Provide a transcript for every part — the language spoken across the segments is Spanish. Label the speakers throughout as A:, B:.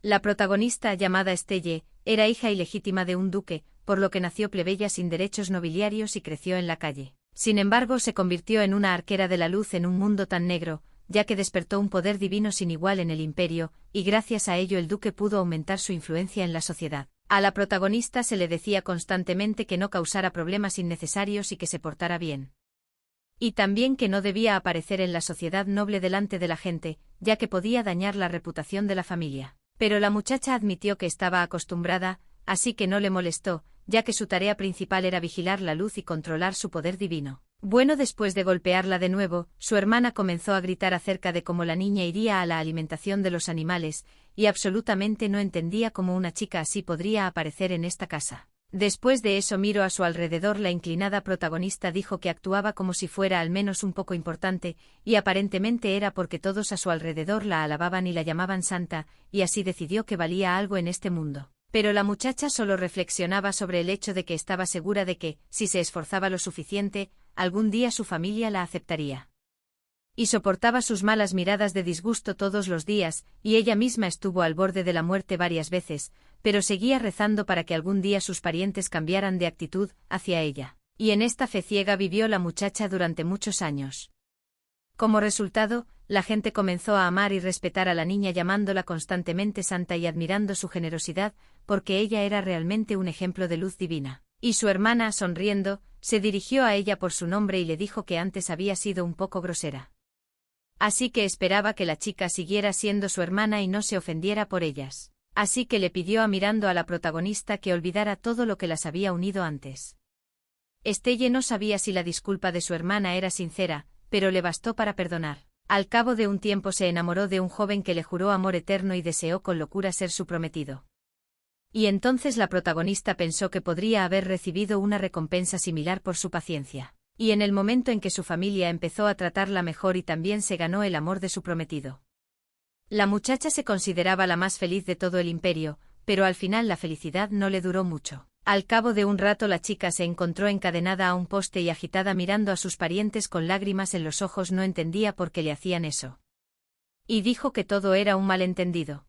A: La protagonista, llamada Estelle, era hija ilegítima de un duque, por lo que nació plebeya sin derechos nobiliarios y creció en la calle. Sin embargo, se convirtió en una arquera de la luz en un mundo tan negro, ya que despertó un poder divino sin igual en el imperio, y gracias a ello el duque pudo aumentar su influencia en la sociedad. A la protagonista se le decía constantemente que no causara problemas innecesarios y que se portara bien. Y también que no debía aparecer en la sociedad noble delante de la gente, ya que podía dañar la reputación de la familia. Pero la muchacha admitió que estaba acostumbrada, así que no le molestó, ya que su tarea principal era vigilar la luz y controlar su poder divino. Bueno, después de golpearla de nuevo, su hermana comenzó a gritar acerca de cómo la niña iría a la alimentación de los animales, y absolutamente no entendía cómo una chica así podría aparecer en esta casa. Después de eso miró a su alrededor. La inclinada protagonista dijo que actuaba como si fuera al menos un poco importante, y aparentemente era porque todos a su alrededor la alababan y la llamaban santa, y así decidió que valía algo en este mundo. Pero la muchacha solo reflexionaba sobre el hecho de que estaba segura de que, si se esforzaba lo suficiente, algún día su familia la aceptaría. Y soportaba sus malas miradas de disgusto todos los días, y ella misma estuvo al borde de la muerte varias veces, pero seguía rezando para que algún día sus parientes cambiaran de actitud hacia ella. Y en esta fe ciega vivió la muchacha durante muchos años. Como resultado, la gente comenzó a amar y respetar a la niña llamándola constantemente santa y admirando su generosidad, porque ella era realmente un ejemplo de luz divina. Y su hermana, sonriendo, se dirigió a ella por su nombre y le dijo que antes había sido un poco grosera. Así que esperaba que la chica siguiera siendo su hermana y no se ofendiera por ellas. Así que le pidió mirando a la protagonista que olvidara todo lo que las había unido antes. Estelle no sabía si la disculpa de su hermana era sincera, pero le bastó para perdonar. Al cabo de un tiempo se enamoró de un joven que le juró amor eterno y deseó con locura ser su prometido. Y entonces la protagonista pensó que podría haber recibido una recompensa similar por su paciencia. Y en el momento en que su familia empezó a tratarla mejor y también se ganó el amor de su prometido. La muchacha se consideraba la más feliz de todo el imperio, pero al final la felicidad no le duró mucho. Al cabo de un rato la chica se encontró encadenada a un poste y agitada mirando a sus parientes con lágrimas en los ojos. No entendía por qué le hacían eso. Y dijo que todo era un malentendido.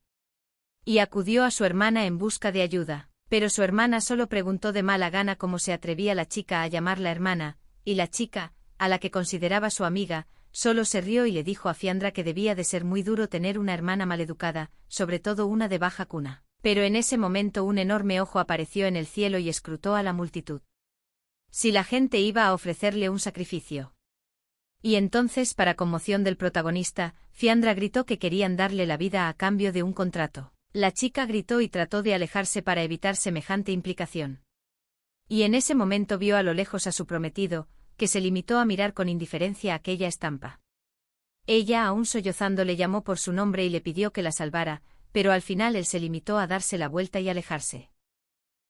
A: Y acudió a su hermana en busca de ayuda, pero su hermana solo preguntó de mala gana cómo se atrevía la chica a llamarla hermana, y la chica, a la que consideraba su amiga, solo se rió y le dijo a Fiandra que debía de ser muy duro tener una hermana maleducada, sobre todo una de baja cuna. Pero en ese momento un enorme ojo apareció en el cielo y escrutó a la multitud. Si la gente iba a ofrecerle un sacrificio. Y entonces, para conmoción del protagonista, Fiandra gritó que querían darle la vida a cambio de un contrato. La chica gritó y trató de alejarse para evitar semejante implicación. Y en ese momento vio a lo lejos a su prometido, que se limitó a mirar con indiferencia aquella estampa. Ella, aún sollozando, le llamó por su nombre y le pidió que la salvara, pero al final él se limitó a darse la vuelta y alejarse.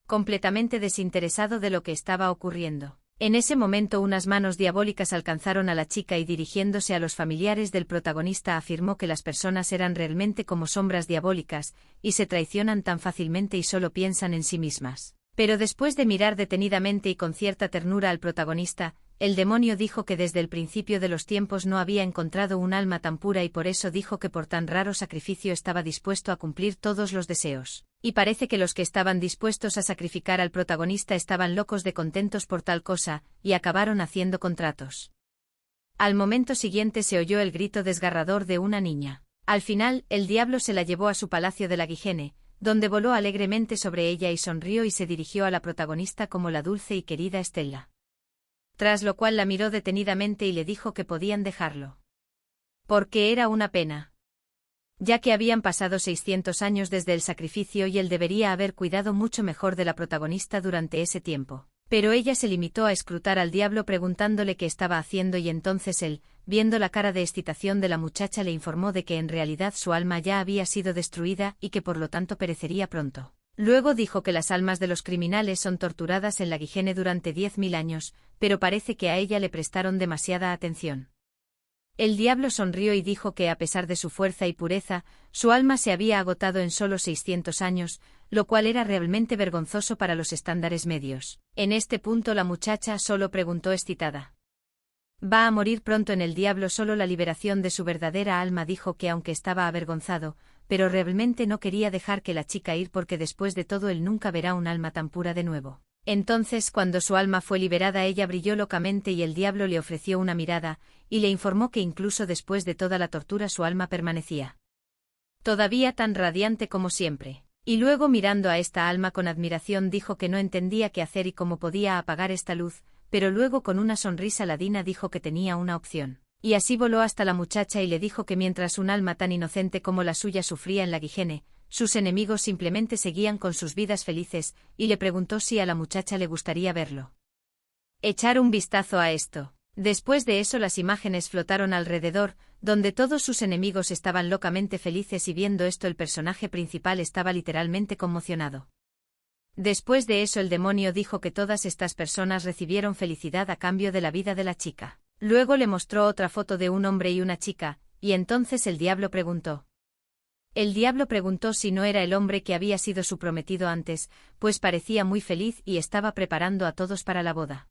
A: Completamente desinteresado de lo que estaba ocurriendo. En ese momento unas manos diabólicas alcanzaron a la chica y dirigiéndose a los familiares del protagonista afirmó que las personas eran realmente como sombras diabólicas, y se traicionan tan fácilmente y solo piensan en sí mismas. Pero después de mirar detenidamente y con cierta ternura al protagonista, el demonio dijo que desde el principio de los tiempos no había encontrado un alma tan pura y por eso dijo que por tan raro sacrificio estaba dispuesto a cumplir todos los deseos. Y parece que los que estaban dispuestos a sacrificar al protagonista estaban locos de contentos por tal cosa, y acabaron haciendo contratos. Al momento siguiente se oyó el grito desgarrador de una niña. Al final, el diablo se la llevó a su palacio de la Guijene, donde voló alegremente sobre ella y sonrió y se dirigió a la protagonista como la dulce y querida Estella. Tras lo cual la miró detenidamente y le dijo que podían dejarlo. Porque era una pena. Ya que habían pasado 600 años desde el sacrificio y él debería haber cuidado mucho mejor de la protagonista durante ese tiempo. Pero ella se limitó a escrutar al diablo preguntándole qué estaba haciendo y entonces él, viendo la cara de excitación de la muchacha, le informó de que en realidad su alma ya había sido destruida y que por lo tanto perecería pronto. Luego dijo que las almas de los criminales son torturadas en la Guijene durante 10.000 años, pero parece que a ella le prestaron demasiada atención. El diablo sonrió y dijo que a pesar de su fuerza y pureza, su alma se había agotado en solo 600 años, lo cual era realmente vergonzoso para los estándares medios. En este punto la muchacha solo preguntó excitada. ¿Va a morir pronto? En el diablo solo la liberación de su verdadera alma dijo que aunque estaba avergonzado, pero realmente no quería dejar que la chica ir porque después de todo él nunca verá un alma tan pura de nuevo. Entonces, cuando su alma fue liberada, ella brilló locamente y el diablo le ofreció una mirada, y le informó que incluso después de toda la tortura su alma permanecía todavía tan radiante como siempre. Y luego, mirando a esta alma con admiración, dijo que no entendía qué hacer y cómo podía apagar esta luz, pero luego con una sonrisa ladina dijo que tenía una opción. Y así voló hasta la muchacha y le dijo que mientras un alma tan inocente como la suya sufría en la Guijene, sus enemigos simplemente seguían con sus vidas felices, y le preguntó si a la muchacha le gustaría verlo. Echar un vistazo a esto. Después de eso las imágenes flotaron alrededor, donde todos sus enemigos estaban locamente felices y viendo esto el personaje principal estaba literalmente conmocionado. Después de eso el demonio dijo que todas estas personas recibieron felicidad a cambio de la vida de la chica. Luego le mostró otra foto de un hombre y una chica, y entonces el diablo preguntó. El diablo preguntó si no era el hombre que había sido su prometido antes, pues parecía muy feliz y estaba preparando a todos para la boda.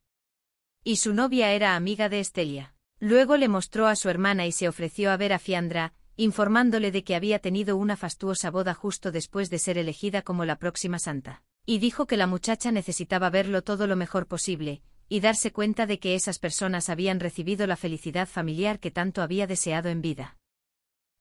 A: Y su novia era amiga de Estelia. Luego le mostró a su hermana y se ofreció a ver a Fiandra, informándole de que había tenido una fastuosa boda justo después de ser elegida como la próxima santa. Y dijo que la muchacha necesitaba verlo todo lo mejor posible, y darse cuenta de que esas personas habían recibido la felicidad familiar que tanto había deseado en vida.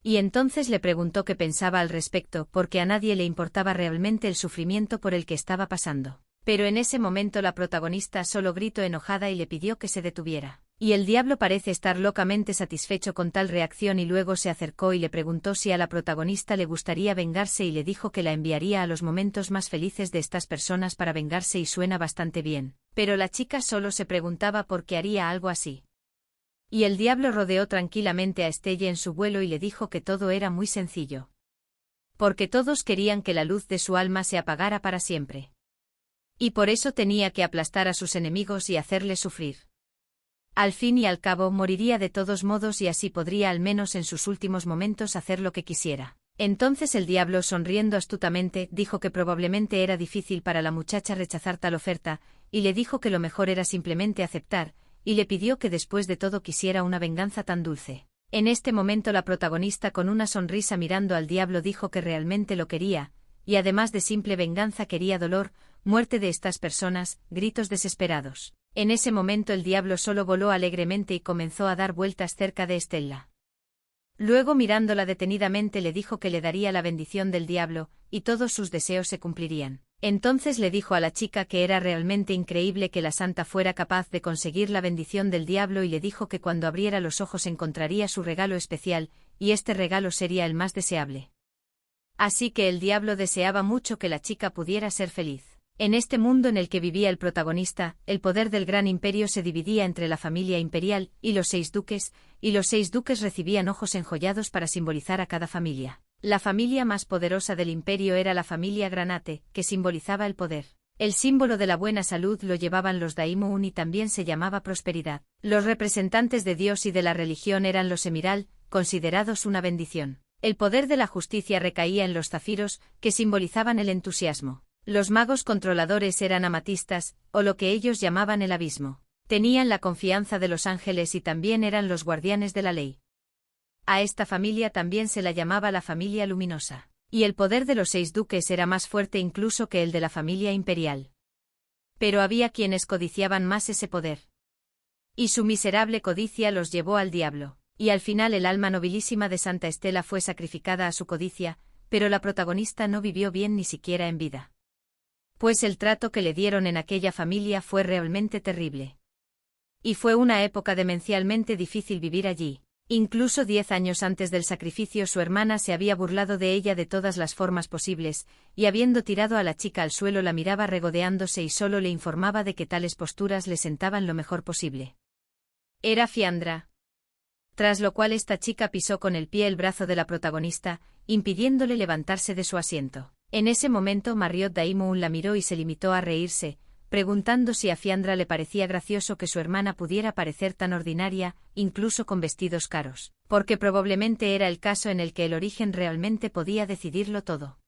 A: Y entonces le preguntó qué pensaba al respecto, porque a nadie le importaba realmente el sufrimiento por el que estaba pasando. Pero en ese momento la protagonista solo gritó enojada y le pidió que se detuviera. Y el diablo parece estar locamente satisfecho con tal reacción y luego se acercó y le preguntó si a la protagonista le gustaría vengarse y le dijo que la enviaría a los momentos más felices de estas personas para vengarse y suena bastante bien. Pero la chica solo se preguntaba por qué haría algo así. Y el diablo rodeó tranquilamente a Estelle en su vuelo y le dijo que todo era muy sencillo. Porque todos querían que la luz de su alma se apagara para siempre. Y por eso tenía que aplastar a sus enemigos y hacerles sufrir. Al fin y al cabo moriría de todos modos y así podría al menos en sus últimos momentos hacer lo que quisiera. Entonces el diablo, sonriendo astutamente, dijo que probablemente era difícil para la muchacha rechazar tal oferta, y le dijo que lo mejor era simplemente aceptar, y le pidió que después de todo quisiera una venganza tan dulce. En este momento la protagonista, con una sonrisa mirando al diablo, dijo que realmente lo quería, y además de simple venganza quería dolor, muerte de estas personas, gritos desesperados. En ese momento el diablo solo voló alegremente y comenzó a dar vueltas cerca de Estella. Luego, mirándola detenidamente, le dijo que le daría la bendición del diablo, y todos sus deseos se cumplirían. Entonces le dijo a la chica que era realmente increíble que la santa fuera capaz de conseguir la bendición del diablo y le dijo que cuando abriera los ojos encontraría su regalo especial, y este regalo sería el más deseable. Así que el diablo deseaba mucho que la chica pudiera ser feliz. En este mundo en el que vivía el protagonista, el poder del gran imperio se dividía entre la familia imperial y los 6 duques, y los 6 duques recibían ojos enjollados para simbolizar a cada familia. La familia más poderosa del imperio era la familia Granate, que simbolizaba el poder. El símbolo de la buena salud lo llevaban los Daimon y también se llamaba prosperidad. Los representantes de Dios y de la religión eran los Emiral, considerados una bendición. El poder de la justicia recaía en los zafiros, que simbolizaban el entusiasmo. Los magos controladores eran amatistas, o lo que ellos llamaban el abismo. Tenían la confianza de los ángeles y también eran los guardianes de la ley. A esta familia también se la llamaba la familia luminosa. Y el poder de los 6 duques era más fuerte incluso que el de la familia imperial. Pero había quienes codiciaban más ese poder. Y su miserable codicia los llevó al diablo. Y al final el alma nobilísima de Santa Estela fue sacrificada a su codicia, pero la protagonista no vivió bien ni siquiera en vida. Pues el trato que le dieron en aquella familia fue realmente terrible. Y fue una época demencialmente difícil vivir allí. Incluso 10 años antes del sacrificio su hermana se había burlado de ella de todas las formas posibles, y habiendo tirado a la chica al suelo la miraba regodeándose y solo le informaba de que tales posturas le sentaban lo mejor posible. Era Fiandra. Tras lo cual esta chica pisó con el pie el brazo de la protagonista, impidiéndole levantarse de su asiento. En ese momento Marriott Daimon la miró y se limitó a reírse, preguntando si a Fiandra le parecía gracioso que su hermana pudiera parecer tan ordinaria, incluso con vestidos caros, porque probablemente era el caso en el que el origen realmente podía decidirlo todo.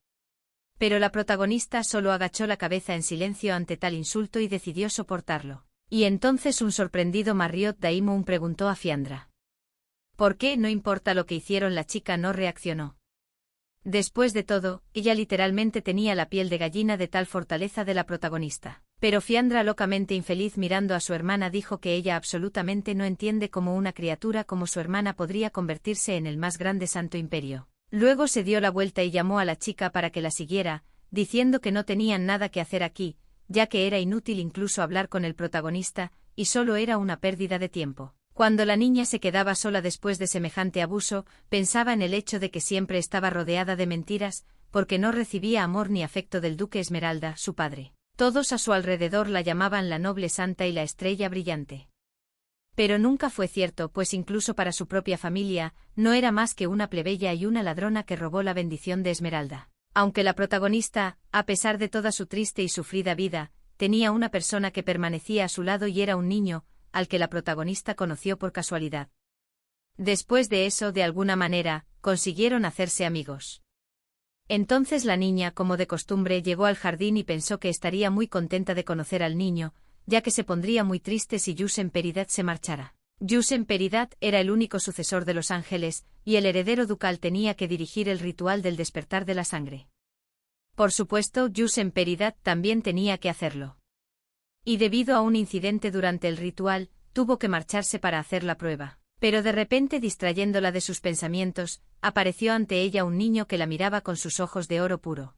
A: Pero la protagonista solo agachó la cabeza en silencio ante tal insulto y decidió soportarlo. Y entonces un sorprendido Marriott Daimon preguntó a Fiandra. ¿Por qué? No importa lo que hicieron, la chica no reaccionó. Después de todo, ella literalmente tenía la piel de gallina de tal fortaleza de la protagonista. Pero Fiandra, locamente infeliz mirando a su hermana, dijo que ella absolutamente no entiende cómo una criatura como su hermana podría convertirse en el más grande santo imperio. Luego se dio la vuelta y llamó a la chica para que la siguiera, diciendo que no tenían nada que hacer aquí, ya que era inútil incluso hablar con el protagonista, y solo era una pérdida de tiempo. Cuando la niña se quedaba sola después de semejante abuso, pensaba en el hecho de que siempre estaba rodeada de mentiras, porque no recibía amor ni afecto del duque Esmeralda, su padre. Todos a su alrededor la llamaban la noble santa y la estrella brillante. Pero nunca fue cierto, pues incluso para su propia familia, no era más que una plebeya y una ladrona que robó la bendición de Esmeralda. Aunque la protagonista, a pesar de toda su triste y sufrida vida, tenía una persona que permanecía a su lado y era un niño, al que la protagonista conoció por casualidad. Después de eso, de alguna manera, consiguieron hacerse amigos. Entonces la niña, como de costumbre, llegó al jardín y pensó que estaría muy contenta de conocer al niño, ya que se pondría muy triste si Yusen Peridat se marchara. Yusen Peridat era el único sucesor de los ángeles, y el heredero ducal tenía que dirigir el ritual del despertar de la sangre. Por supuesto, Yusen Peridat también tenía que hacerlo. Y debido a un incidente durante el ritual, tuvo que marcharse para hacer la prueba. Pero de repente, distrayéndola de sus pensamientos, apareció ante ella un niño que la miraba con sus ojos de oro puro.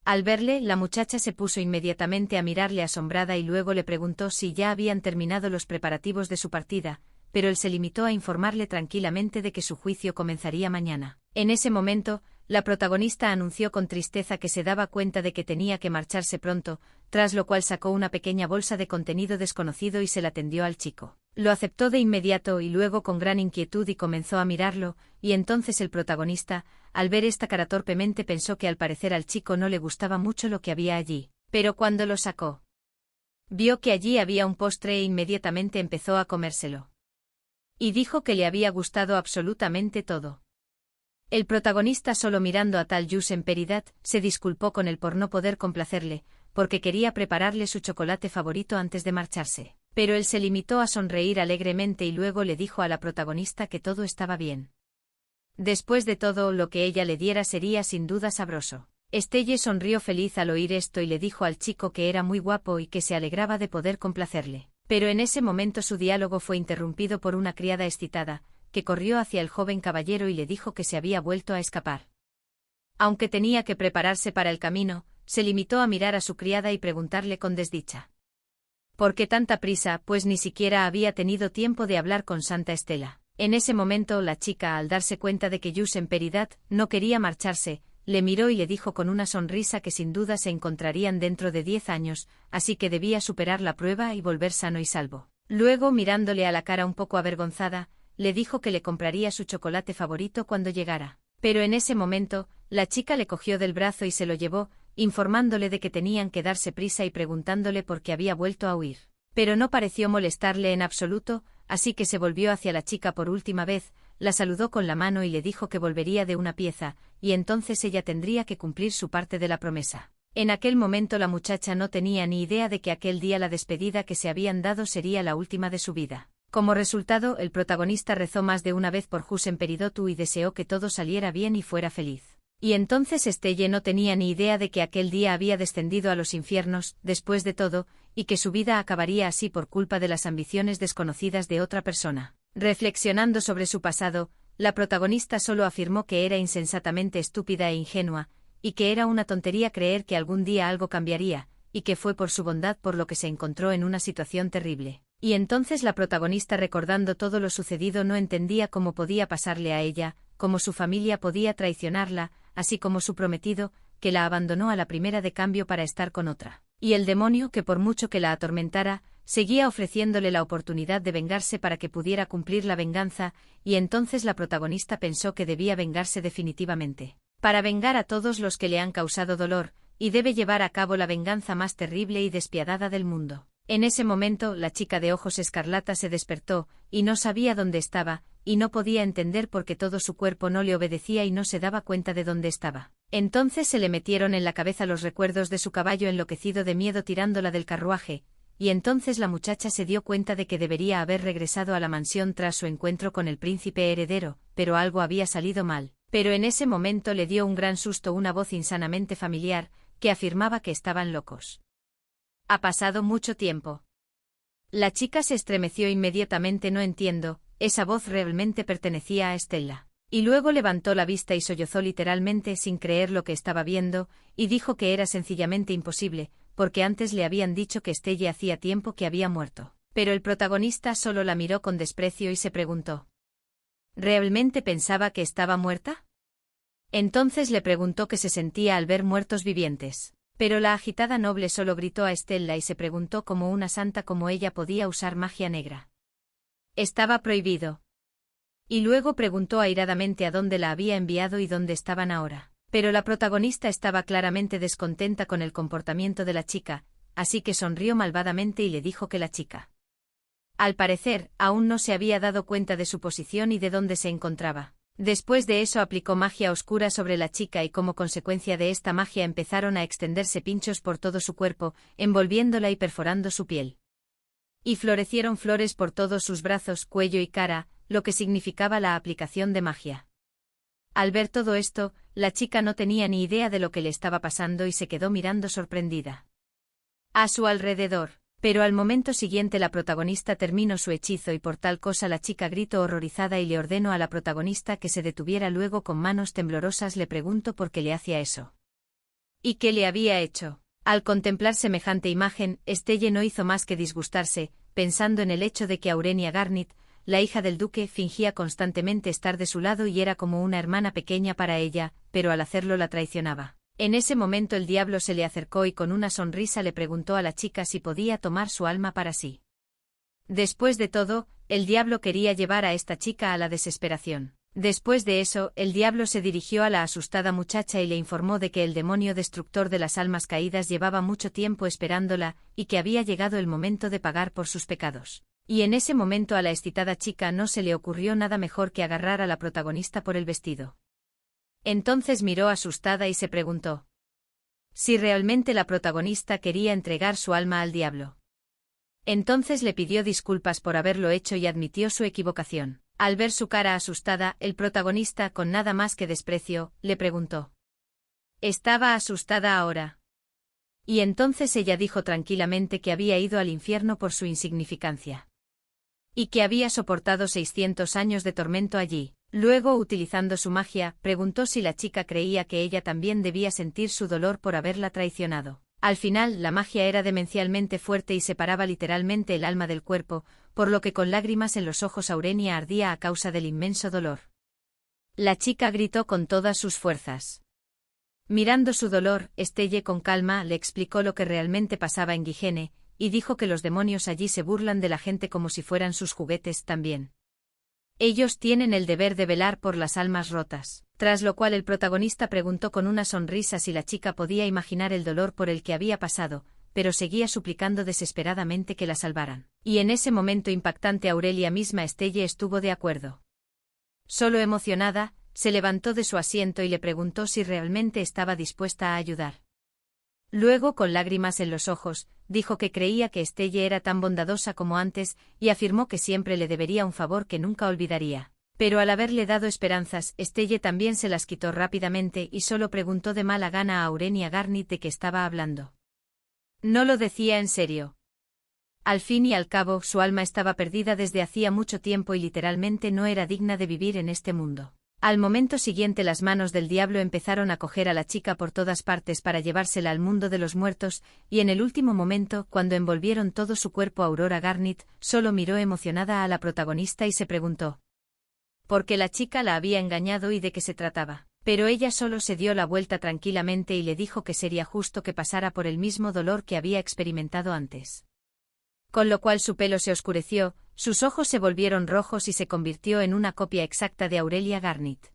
A: Al verle, la muchacha se puso inmediatamente a mirarle asombrada y luego le preguntó si ya habían terminado los preparativos de su partida, pero él se limitó a informarle tranquilamente de que su juicio comenzaría mañana. En ese momento, la protagonista anunció con tristeza que se daba cuenta de que tenía que marcharse pronto, tras lo cual sacó una pequeña bolsa de contenido desconocido y se la tendió al chico. Lo aceptó de inmediato y luego con gran inquietud y comenzó a mirarlo, y entonces el protagonista, al ver esta cara torpemente, pensó que al parecer al chico no le gustaba mucho lo que había allí. Pero cuando lo sacó, vio que allí había un postre e inmediatamente empezó a comérselo. Y dijo que le había gustado absolutamente todo. El protagonista, solo mirando a tal Yusen Peridat, se disculpó con él por no poder complacerle, porque quería prepararle su chocolate favorito antes de marcharse. Pero él se limitó a sonreír alegremente y luego le dijo a la protagonista que todo estaba bien. Después de todo, lo que ella le diera sería sin duda sabroso. Estelle sonrió feliz al oír esto y le dijo al chico que era muy guapo y que se alegraba de poder complacerle. Pero en ese momento su diálogo fue interrumpido por una criada excitada, que corrió hacia el joven caballero y le dijo que se había vuelto a escapar. Aunque tenía que prepararse para el camino, se limitó a mirar a su criada y preguntarle con desdicha: ¿por qué tanta prisa? Pues ni siquiera había tenido tiempo de hablar con Santa Estela. En ese momento la chica, al darse cuenta de que Yusen Peridat no quería marcharse, le miró y le dijo con una sonrisa que sin duda se encontrarían dentro de 10 años, así que debía superar la prueba y volver sano y salvo. Luego, mirándole a la cara un poco avergonzada, le dijo que le compraría su chocolate favorito cuando llegara. Pero en ese momento, la chica le cogió del brazo y se lo llevó, informándole de que tenían que darse prisa y preguntándole por qué había vuelto a huir. Pero no pareció molestarle en absoluto, así que se volvió hacia la chica por última vez, la saludó con la mano y le dijo que volvería de una pieza, y entonces ella tendría que cumplir su parte de la promesa. En aquel momento la muchacha no tenía ni idea de que aquel día la despedida que se habían dado sería la última de su vida. Como resultado, el protagonista rezó más de una vez por Yusen Peridotu y deseó que todo saliera bien y fuera feliz. Y entonces Estelle no tenía ni idea de que aquel día había descendido a los infiernos, después de todo, y que su vida acabaría así por culpa de las ambiciones desconocidas de otra persona. Reflexionando sobre su pasado, la protagonista solo afirmó que era insensatamente estúpida e ingenua, y que era una tontería creer que algún día algo cambiaría, y que fue por su bondad por lo que se encontró en una situación terrible. Y entonces la protagonista, recordando todo lo sucedido, no entendía cómo podía pasarle a ella, cómo su familia podía traicionarla, así como su prometido, que la abandonó a la primera de cambio para estar con otra. Y el demonio, que por mucho que la atormentara, seguía ofreciéndole la oportunidad de vengarse para que pudiera cumplir la venganza, y entonces la protagonista pensó que debía vengarse definitivamente. Para vengar a todos los que le han causado dolor, y debe llevar a cabo la venganza más terrible y despiadada del mundo. En ese momento, la chica de ojos escarlata se despertó, y no sabía dónde estaba, y no podía entender por qué todo su cuerpo no le obedecía y no se daba cuenta de dónde estaba. Entonces se le metieron en la cabeza los recuerdos de su caballo enloquecido de miedo tirándola del carruaje, y entonces la muchacha se dio cuenta de que debería haber regresado a la mansión tras su encuentro con el príncipe heredero, pero algo había salido mal. Pero en ese momento le dio un gran susto una voz insanamente familiar, que afirmaba que estaban locos. Ha pasado mucho tiempo. La chica se estremeció inmediatamente. No entiendo, esa voz realmente pertenecía a Stella. Y luego levantó la vista y sollozó literalmente sin creer lo que estaba viendo, y dijo que era sencillamente imposible, porque antes le habían dicho que Stella hacía tiempo que había muerto. Pero el protagonista solo la miró con desprecio y se preguntó: ¿realmente pensaba que estaba muerta? Entonces le preguntó qué se sentía al ver muertos vivientes. Pero la agitada noble solo gritó a Stella y se preguntó cómo una santa como ella podía usar magia negra. Estaba prohibido. Y luego preguntó airadamente a dónde la había enviado y dónde estaban ahora. Pero la protagonista estaba claramente descontenta con el comportamiento de la chica, así que sonrió malvadamente y le dijo que la chica, al parecer, aún no se había dado cuenta de su posición y de dónde se encontraba. Después de eso aplicó magia oscura sobre la chica y como consecuencia de esta magia empezaron a extenderse pinchos por todo su cuerpo, envolviéndola y perforando su piel. Y florecieron flores por todos sus brazos, cuello y cara, lo que significaba la aplicación de magia. Al ver todo esto, la chica no tenía ni idea de lo que le estaba pasando y se quedó mirando sorprendida a su alrededor. Pero al momento siguiente la protagonista terminó su hechizo y por tal cosa la chica gritó horrorizada y le ordenó a la protagonista que se detuviera. Luego con manos temblorosas le preguntó por qué le hacía eso. ¿Y qué le había hecho? Al contemplar semejante imagen, Stella no hizo más que disgustarse, pensando en el hecho de que Aurenia Garnett, la hija del duque, fingía constantemente estar de su lado y era como una hermana pequeña para ella, pero al hacerlo la traicionaba. En ese momento el diablo se le acercó y con una sonrisa le preguntó a la chica si podía tomar su alma para sí. Después de todo, el diablo quería llevar a esta chica a la desesperación. Después de eso, el diablo se dirigió a la asustada muchacha y le informó de que el demonio destructor de las almas caídas llevaba mucho tiempo esperándola, y que había llegado el momento de pagar por sus pecados. Y en ese momento a la excitada chica no se le ocurrió nada mejor que agarrar a la protagonista por el vestido. Entonces miró asustada y se preguntó si realmente la protagonista quería entregar su alma al diablo. Entonces le pidió disculpas por haberlo hecho y admitió su equivocación. Al ver su cara asustada, el protagonista, con nada más que desprecio, le preguntó: ¿estaba asustada ahora? Y entonces ella dijo tranquilamente que había ido al infierno por su insignificancia. Y que había soportado 600 años de tormento allí. Luego, utilizando su magia, preguntó si la chica creía que ella también debía sentir su dolor por haberla traicionado. Al final, la magia era demencialmente fuerte y separaba literalmente el alma del cuerpo, por lo que con lágrimas en los ojos Aurenia ardía a causa del inmenso dolor. La chica gritó con todas sus fuerzas. Mirando su dolor, Stella con calma le explicó lo que realmente pasaba en Gigene, y dijo que los demonios allí se burlan de la gente como si fueran sus juguetes también. Ellos tienen el deber de velar por las almas rotas. Tras lo cual el protagonista preguntó con una sonrisa si la chica podía imaginar el dolor por el que había pasado, pero seguía suplicando desesperadamente que la salvaran. Y en ese momento impactante Aurelia misma Stella estuvo de acuerdo. Solo emocionada, se levantó de su asiento y le preguntó si realmente estaba dispuesta a ayudar. Luego, con lágrimas en los ojos, dijo que creía que Stella era tan bondadosa como antes, y afirmó que siempre le debería un favor que nunca olvidaría. Pero al haberle dado esperanzas, Stella también se las quitó rápidamente y solo preguntó de mala gana a Aurenia Garnett de qué estaba hablando. No lo decía en serio. Al fin y al cabo, su alma estaba perdida desde hacía mucho tiempo y literalmente no era digna de vivir en este mundo. Al momento siguiente las manos del diablo empezaron a coger a la chica por todas partes para llevársela al mundo de los muertos, y en el último momento, cuando envolvieron todo su cuerpo, Aurora Garnett solo miró emocionada a la protagonista y se preguntó por qué la chica la había engañado y de qué se trataba. Pero ella solo se dio la vuelta tranquilamente y le dijo que sería justo que pasara por el mismo dolor que había experimentado antes. Con lo cual su pelo se oscureció, sus ojos se volvieron rojos y se convirtió en una copia exacta de Aurelia Garnett.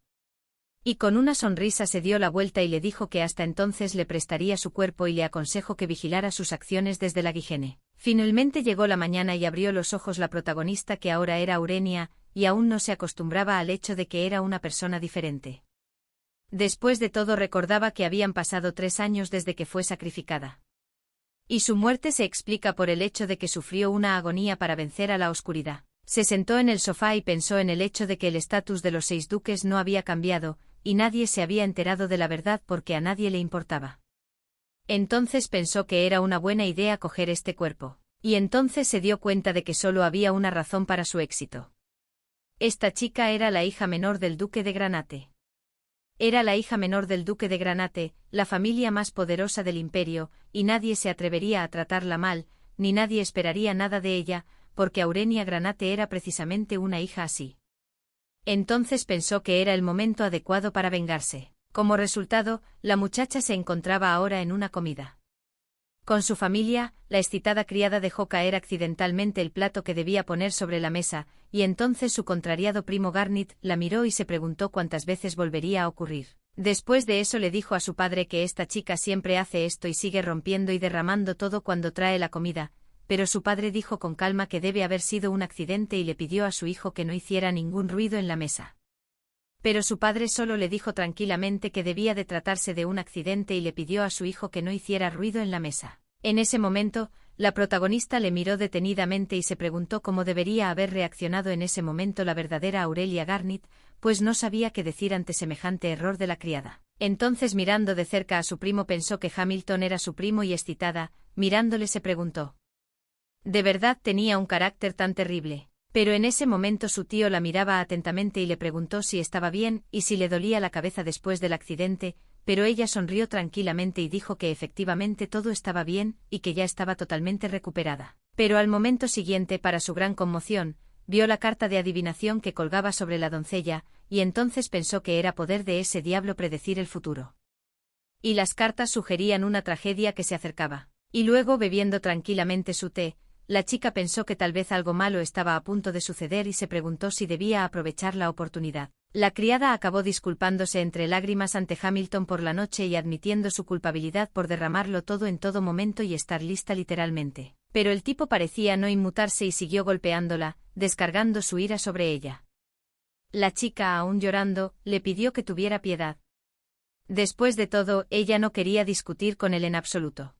A: Y con una sonrisa se dio la vuelta y le dijo que hasta entonces le prestaría su cuerpo y le aconsejó que vigilara sus acciones desde la Gigene. Finalmente llegó la mañana y abrió los ojos la protagonista, que ahora era Aurenia, y aún no se acostumbraba al hecho de que era una persona diferente. Después de todo recordaba que habían pasado 3 años desde que fue sacrificada. Y su muerte se explica por el hecho de que sufrió una agonía para vencer a la oscuridad. Se sentó en el sofá y pensó en el hecho de que el estatus de los 6 duques no había cambiado, y nadie se había enterado de la verdad porque a nadie le importaba. Entonces pensó que era una buena idea coger este cuerpo. Y entonces se dio cuenta de que solo había una razón para su éxito. Esta chica era la hija menor del duque de Granate. Era la hija menor del duque de Granate, la familia más poderosa del imperio, y nadie se atrevería a tratarla mal, ni nadie esperaría nada de ella, porque Aurenia Granate era precisamente una hija así. Entonces pensó que era el momento adecuado para vengarse. Como resultado, la muchacha se encontraba ahora en una comida. Con su familia, la excitada criada dejó caer accidentalmente el plato que debía poner sobre la mesa, y entonces su contrariado primo Garnet la miró y se preguntó cuántas veces volvería a ocurrir. Después de eso le dijo a su padre que esta chica siempre hace esto y sigue rompiendo y derramando todo cuando trae la comida, pero su padre dijo con calma que debe haber sido un accidente y le pidió a su hijo que no hiciera ningún ruido en la mesa. Pero su padre solo le dijo tranquilamente que debía de tratarse de un accidente y le pidió a su hijo que no hiciera ruido en la mesa. En ese momento, la protagonista le miró detenidamente y se preguntó cómo debería haber reaccionado en ese momento la verdadera Aurelia Garnet, pues no sabía qué decir ante semejante error de la criada. Entonces mirando de cerca a su primo pensó que Hamilton era su primo y excitada, mirándole se preguntó. ¿De verdad tenía un carácter tan terrible? Pero en ese momento su tío la miraba atentamente y le preguntó si estaba bien y si le dolía la cabeza después del accidente, pero ella sonrió tranquilamente y dijo que efectivamente todo estaba bien y que ya estaba totalmente recuperada. Pero al momento siguiente, para su gran conmoción, vio la carta de adivinación que colgaba sobre la doncella, y entonces pensó que era poder de ese diablo predecir el futuro. Y las cartas sugerían una tragedia que se acercaba. Y luego, bebiendo tranquilamente su té, la chica pensó que tal vez algo malo estaba a punto de suceder y se preguntó si debía aprovechar la oportunidad. La criada acabó disculpándose entre lágrimas ante Hamilton por la noche y admitiendo su culpabilidad por derramarlo todo en todo momento y estar lista literalmente. Pero el tipo parecía no inmutarse y siguió golpeándola, descargando su ira sobre ella. La chica, aún llorando, le pidió que tuviera piedad. Después de todo, ella no quería discutir con él en absoluto.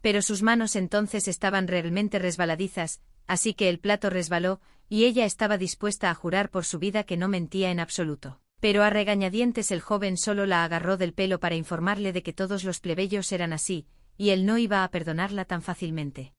A: Pero sus manos entonces estaban realmente resbaladizas, así que el plato resbaló, y ella estaba dispuesta a jurar por su vida que no mentía en absoluto. Pero a regañadientes el joven solo la agarró del pelo para informarle de que todos los plebeyos eran así, y él no iba a perdonarla tan fácilmente.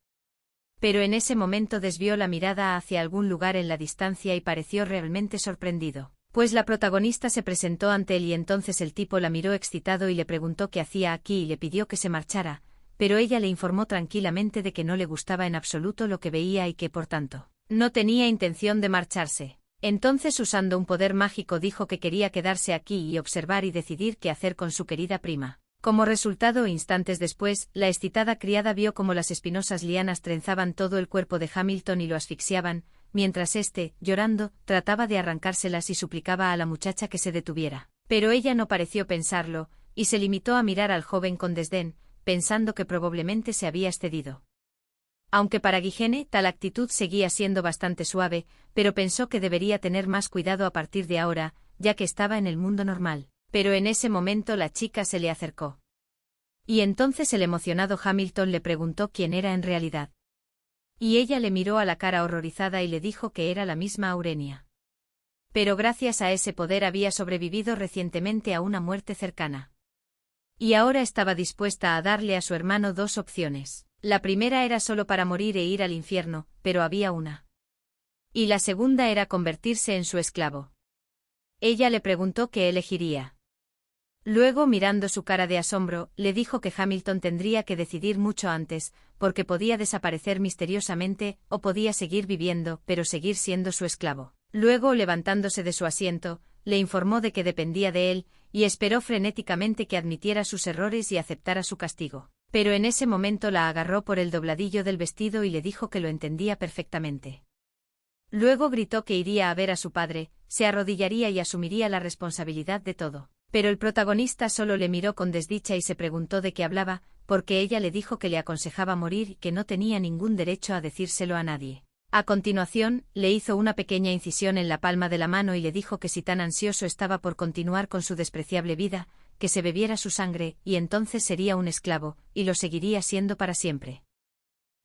A: Pero en ese momento desvió la mirada hacia algún lugar en la distancia y pareció realmente sorprendido. Pues la protagonista se presentó ante él y entonces el tipo la miró excitado y le preguntó qué hacía aquí y le pidió que se marchara, pero ella le informó tranquilamente de que no le gustaba en absoluto lo que veía y que, por tanto, no tenía intención de marcharse. Entonces, usando un poder mágico, dijo que quería quedarse aquí y observar y decidir qué hacer con su querida prima. Como resultado, instantes después, la excitada criada vio cómo las espinosas lianas trenzaban todo el cuerpo de Hamilton y lo asfixiaban, mientras éste, llorando, trataba de arrancárselas y suplicaba a la muchacha que se detuviera. Pero ella no pareció pensarlo, y se limitó a mirar al joven con desdén, pensando que probablemente se había excedido. Aunque para Guigene tal actitud seguía siendo bastante suave, pero pensó que debería tener más cuidado a partir de ahora, ya que estaba en el mundo normal. Pero en ese momento la chica se le acercó. Y entonces el emocionado Hamilton le preguntó quién era en realidad. Y ella le miró a la cara horrorizada y le dijo que era la misma Aurenia. Pero gracias a ese poder había sobrevivido recientemente a una muerte cercana. Y ahora estaba dispuesta a darle a su hermano dos opciones. La primera era solo para morir e ir al infierno, pero había una. Y la segunda era convertirse en su esclavo. Ella le preguntó qué elegiría. Luego, mirando su cara de asombro, le dijo que Hamilton tendría que decidir mucho antes, porque podía desaparecer misteriosamente, o podía seguir viviendo, pero seguir siendo su esclavo. Luego, levantándose de su asiento, le informó de que dependía de él, y esperó frenéticamente que admitiera sus errores y aceptara su castigo. Pero en ese momento la agarró por el dobladillo del vestido y le dijo que lo entendía perfectamente. Luego gritó que iría a ver a su padre, se arrodillaría y asumiría la responsabilidad de todo. Pero el protagonista solo le miró con desdicha y se preguntó de qué hablaba, porque ella le dijo que le aconsejaba morir y que no tenía ningún derecho a decírselo a nadie. A continuación, le hizo una pequeña incisión en la palma de la mano y le dijo que si tan ansioso estaba por continuar con su despreciable vida, que se bebiera su sangre, y entonces sería un esclavo, y lo seguiría siendo para siempre.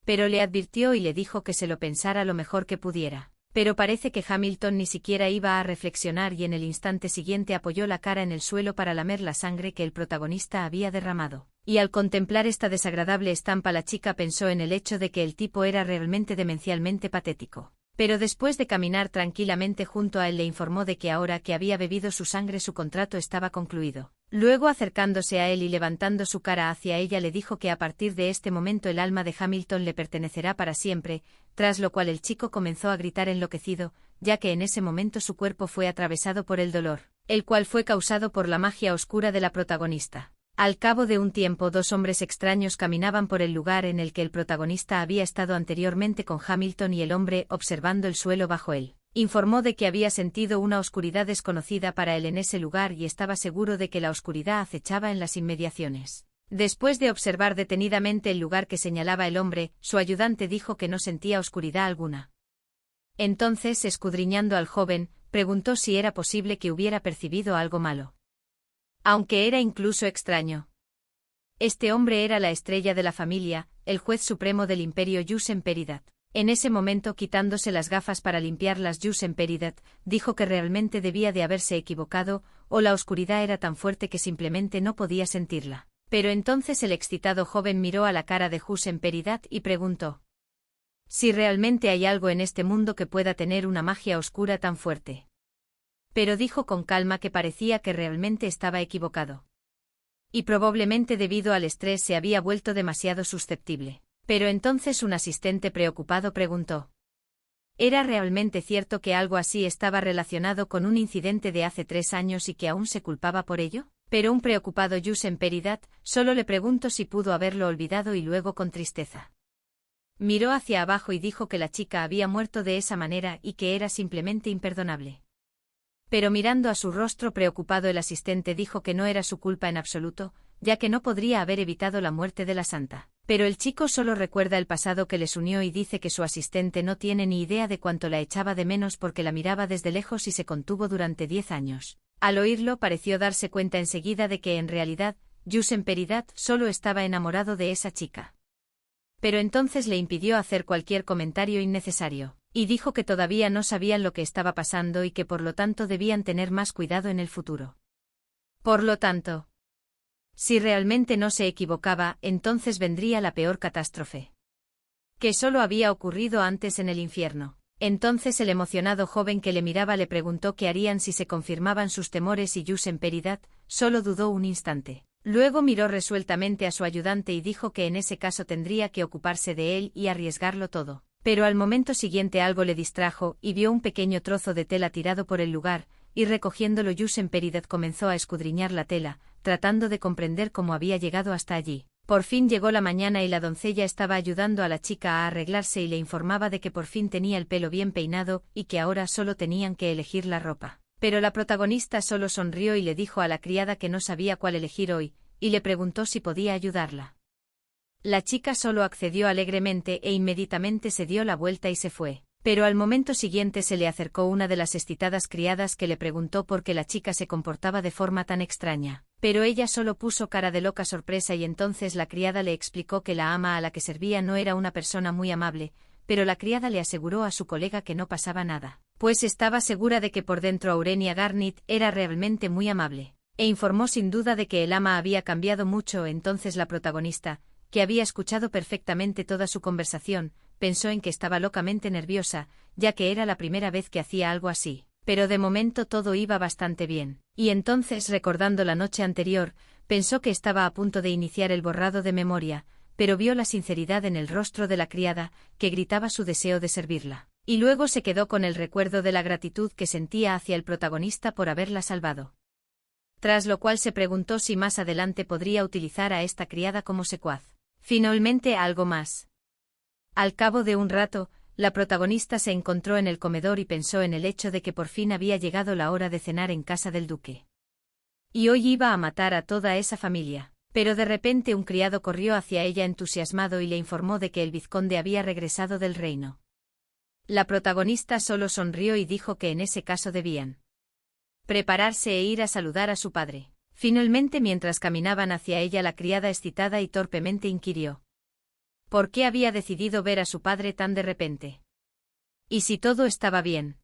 A: Pero le advirtió y le dijo que se lo pensara lo mejor que pudiera. Pero parece que Hamilton ni siquiera iba a reflexionar y en el instante siguiente apoyó la cara en el suelo para lamer la sangre que el protagonista había derramado. Y al contemplar esta desagradable estampa la chica pensó en el hecho de que el tipo era realmente demencialmente patético. Pero después de caminar tranquilamente junto a él le informó de que ahora que había bebido su sangre su contrato estaba concluido. Luego acercándose a él y levantando su cara hacia ella le dijo que a partir de este momento el alma de Hamilton le pertenecerá para siempre, tras lo cual el chico comenzó a gritar enloquecido, ya que en ese momento su cuerpo fue atravesado por el dolor, el cual fue causado por la magia oscura de la protagonista. Al cabo de un tiempo 2 hombres extraños caminaban por el lugar en el que el protagonista había estado anteriormente con Hamilton y el hombre, observando el suelo bajo él, informó de que había sentido una oscuridad desconocida para él en ese lugar y estaba seguro de que la oscuridad acechaba en las inmediaciones. Después de observar detenidamente el lugar que señalaba el hombre, su ayudante dijo que no sentía oscuridad alguna. Entonces, escudriñando al joven, preguntó si era posible que hubiera percibido algo malo. Aunque era incluso extraño. Este hombre era la estrella de la familia, el juez supremo del imperio Jus-en-Peridot. En ese momento, quitándose las gafas para limpiar las Jus-en-Peridot, dijo que realmente debía de haberse equivocado, o la oscuridad era tan fuerte que simplemente no podía sentirla. Pero entonces el excitado joven miró a la cara de Jus-en-Peridot y preguntó: si realmente hay algo en este mundo que pueda tener una magia oscura tan fuerte. Pero dijo con calma que parecía que realmente estaba equivocado. Y probablemente debido al estrés se había vuelto demasiado susceptible. Pero entonces un asistente preocupado preguntó: ¿era realmente cierto que algo así estaba relacionado con un incidente de hace 3 años y que aún se culpaba por ello? Pero un preocupado Jus-en-Peridot solo le preguntó si pudo haberlo olvidado y luego con tristeza miró hacia abajo y dijo que la chica había muerto de esa manera y que era simplemente imperdonable. Pero mirando a su rostro preocupado el asistente dijo que no era su culpa en absoluto, ya que no podría haber evitado la muerte de la santa. Pero el chico solo recuerda el pasado que les unió y dice que su asistente no tiene ni idea de cuánto la echaba de menos porque la miraba desde lejos y se contuvo durante 10 años. Al oírlo pareció darse cuenta enseguida de que en realidad, Jus-en-Peridot solo estaba enamorado de esa chica. Pero entonces le impidió hacer cualquier comentario innecesario, y dijo que todavía no sabían lo que estaba pasando y que por lo tanto debían tener más cuidado en el futuro. Por lo tanto, si realmente no se equivocaba, entonces vendría la peor catástrofe. Que solo había ocurrido antes en el infierno. Entonces el emocionado joven que le miraba le preguntó qué harían si se confirmaban sus temores y Jus-en-Peridot solo dudó un instante. Luego miró resueltamente a su ayudante y dijo que en ese caso tendría que ocuparse de él y arriesgarlo todo. Pero al momento siguiente algo le distrajo y vio un pequeño trozo de tela tirado por el lugar, y recogiéndolo Jus-en-Peridot comenzó a escudriñar la tela, tratando de comprender cómo había llegado hasta allí. Por fin llegó la mañana y la doncella estaba ayudando a la chica a arreglarse y le informaba de que por fin tenía el pelo bien peinado y que ahora solo tenían que elegir la ropa. Pero la protagonista solo sonrió y le dijo a la criada que no sabía cuál elegir hoy, y le preguntó si podía ayudarla. La chica solo accedió alegremente e inmediatamente se dio la vuelta y se fue. Pero al momento siguiente se le acercó una de las excitadas criadas que le preguntó por qué la chica se comportaba de forma tan extraña. Pero ella solo puso cara de loca sorpresa y entonces la criada le explicó que la ama a la que servía no era una persona muy amable, pero la criada le aseguró a su colega que no pasaba nada, pues estaba segura de que por dentro Aurenia Garnett era realmente muy amable, e informó sin duda de que el ama había cambiado mucho. Entonces la protagonista, que había escuchado perfectamente toda su conversación, pensó en que estaba locamente nerviosa, ya que era la primera vez que hacía algo así, pero de momento todo iba bastante bien, y entonces recordando la noche anterior, pensó que estaba a punto de iniciar el borrado de memoria, pero vio la sinceridad en el rostro de la criada, que gritaba su deseo de servirla, y luego se quedó con el recuerdo de la gratitud que sentía hacia el protagonista por haberla salvado. Tras lo cual se preguntó si más adelante podría utilizar a esta criada como secuaz. Finalmente algo más. Al cabo de un rato, la protagonista se encontró en el comedor y pensó en el hecho de que por fin había llegado la hora de cenar en casa del duque. Y hoy iba a matar a toda esa familia. Pero de repente un criado corrió hacia ella entusiasmado y le informó de que el vizconde había regresado del reino. La protagonista solo sonrió y dijo que en ese caso debían prepararse e ir a saludar a su padre. Finalmente, mientras caminaban hacia ella, la criada excitada y torpemente inquirió: ¿por qué había decidido ver a su padre tan de repente? ¿Y si todo estaba bien?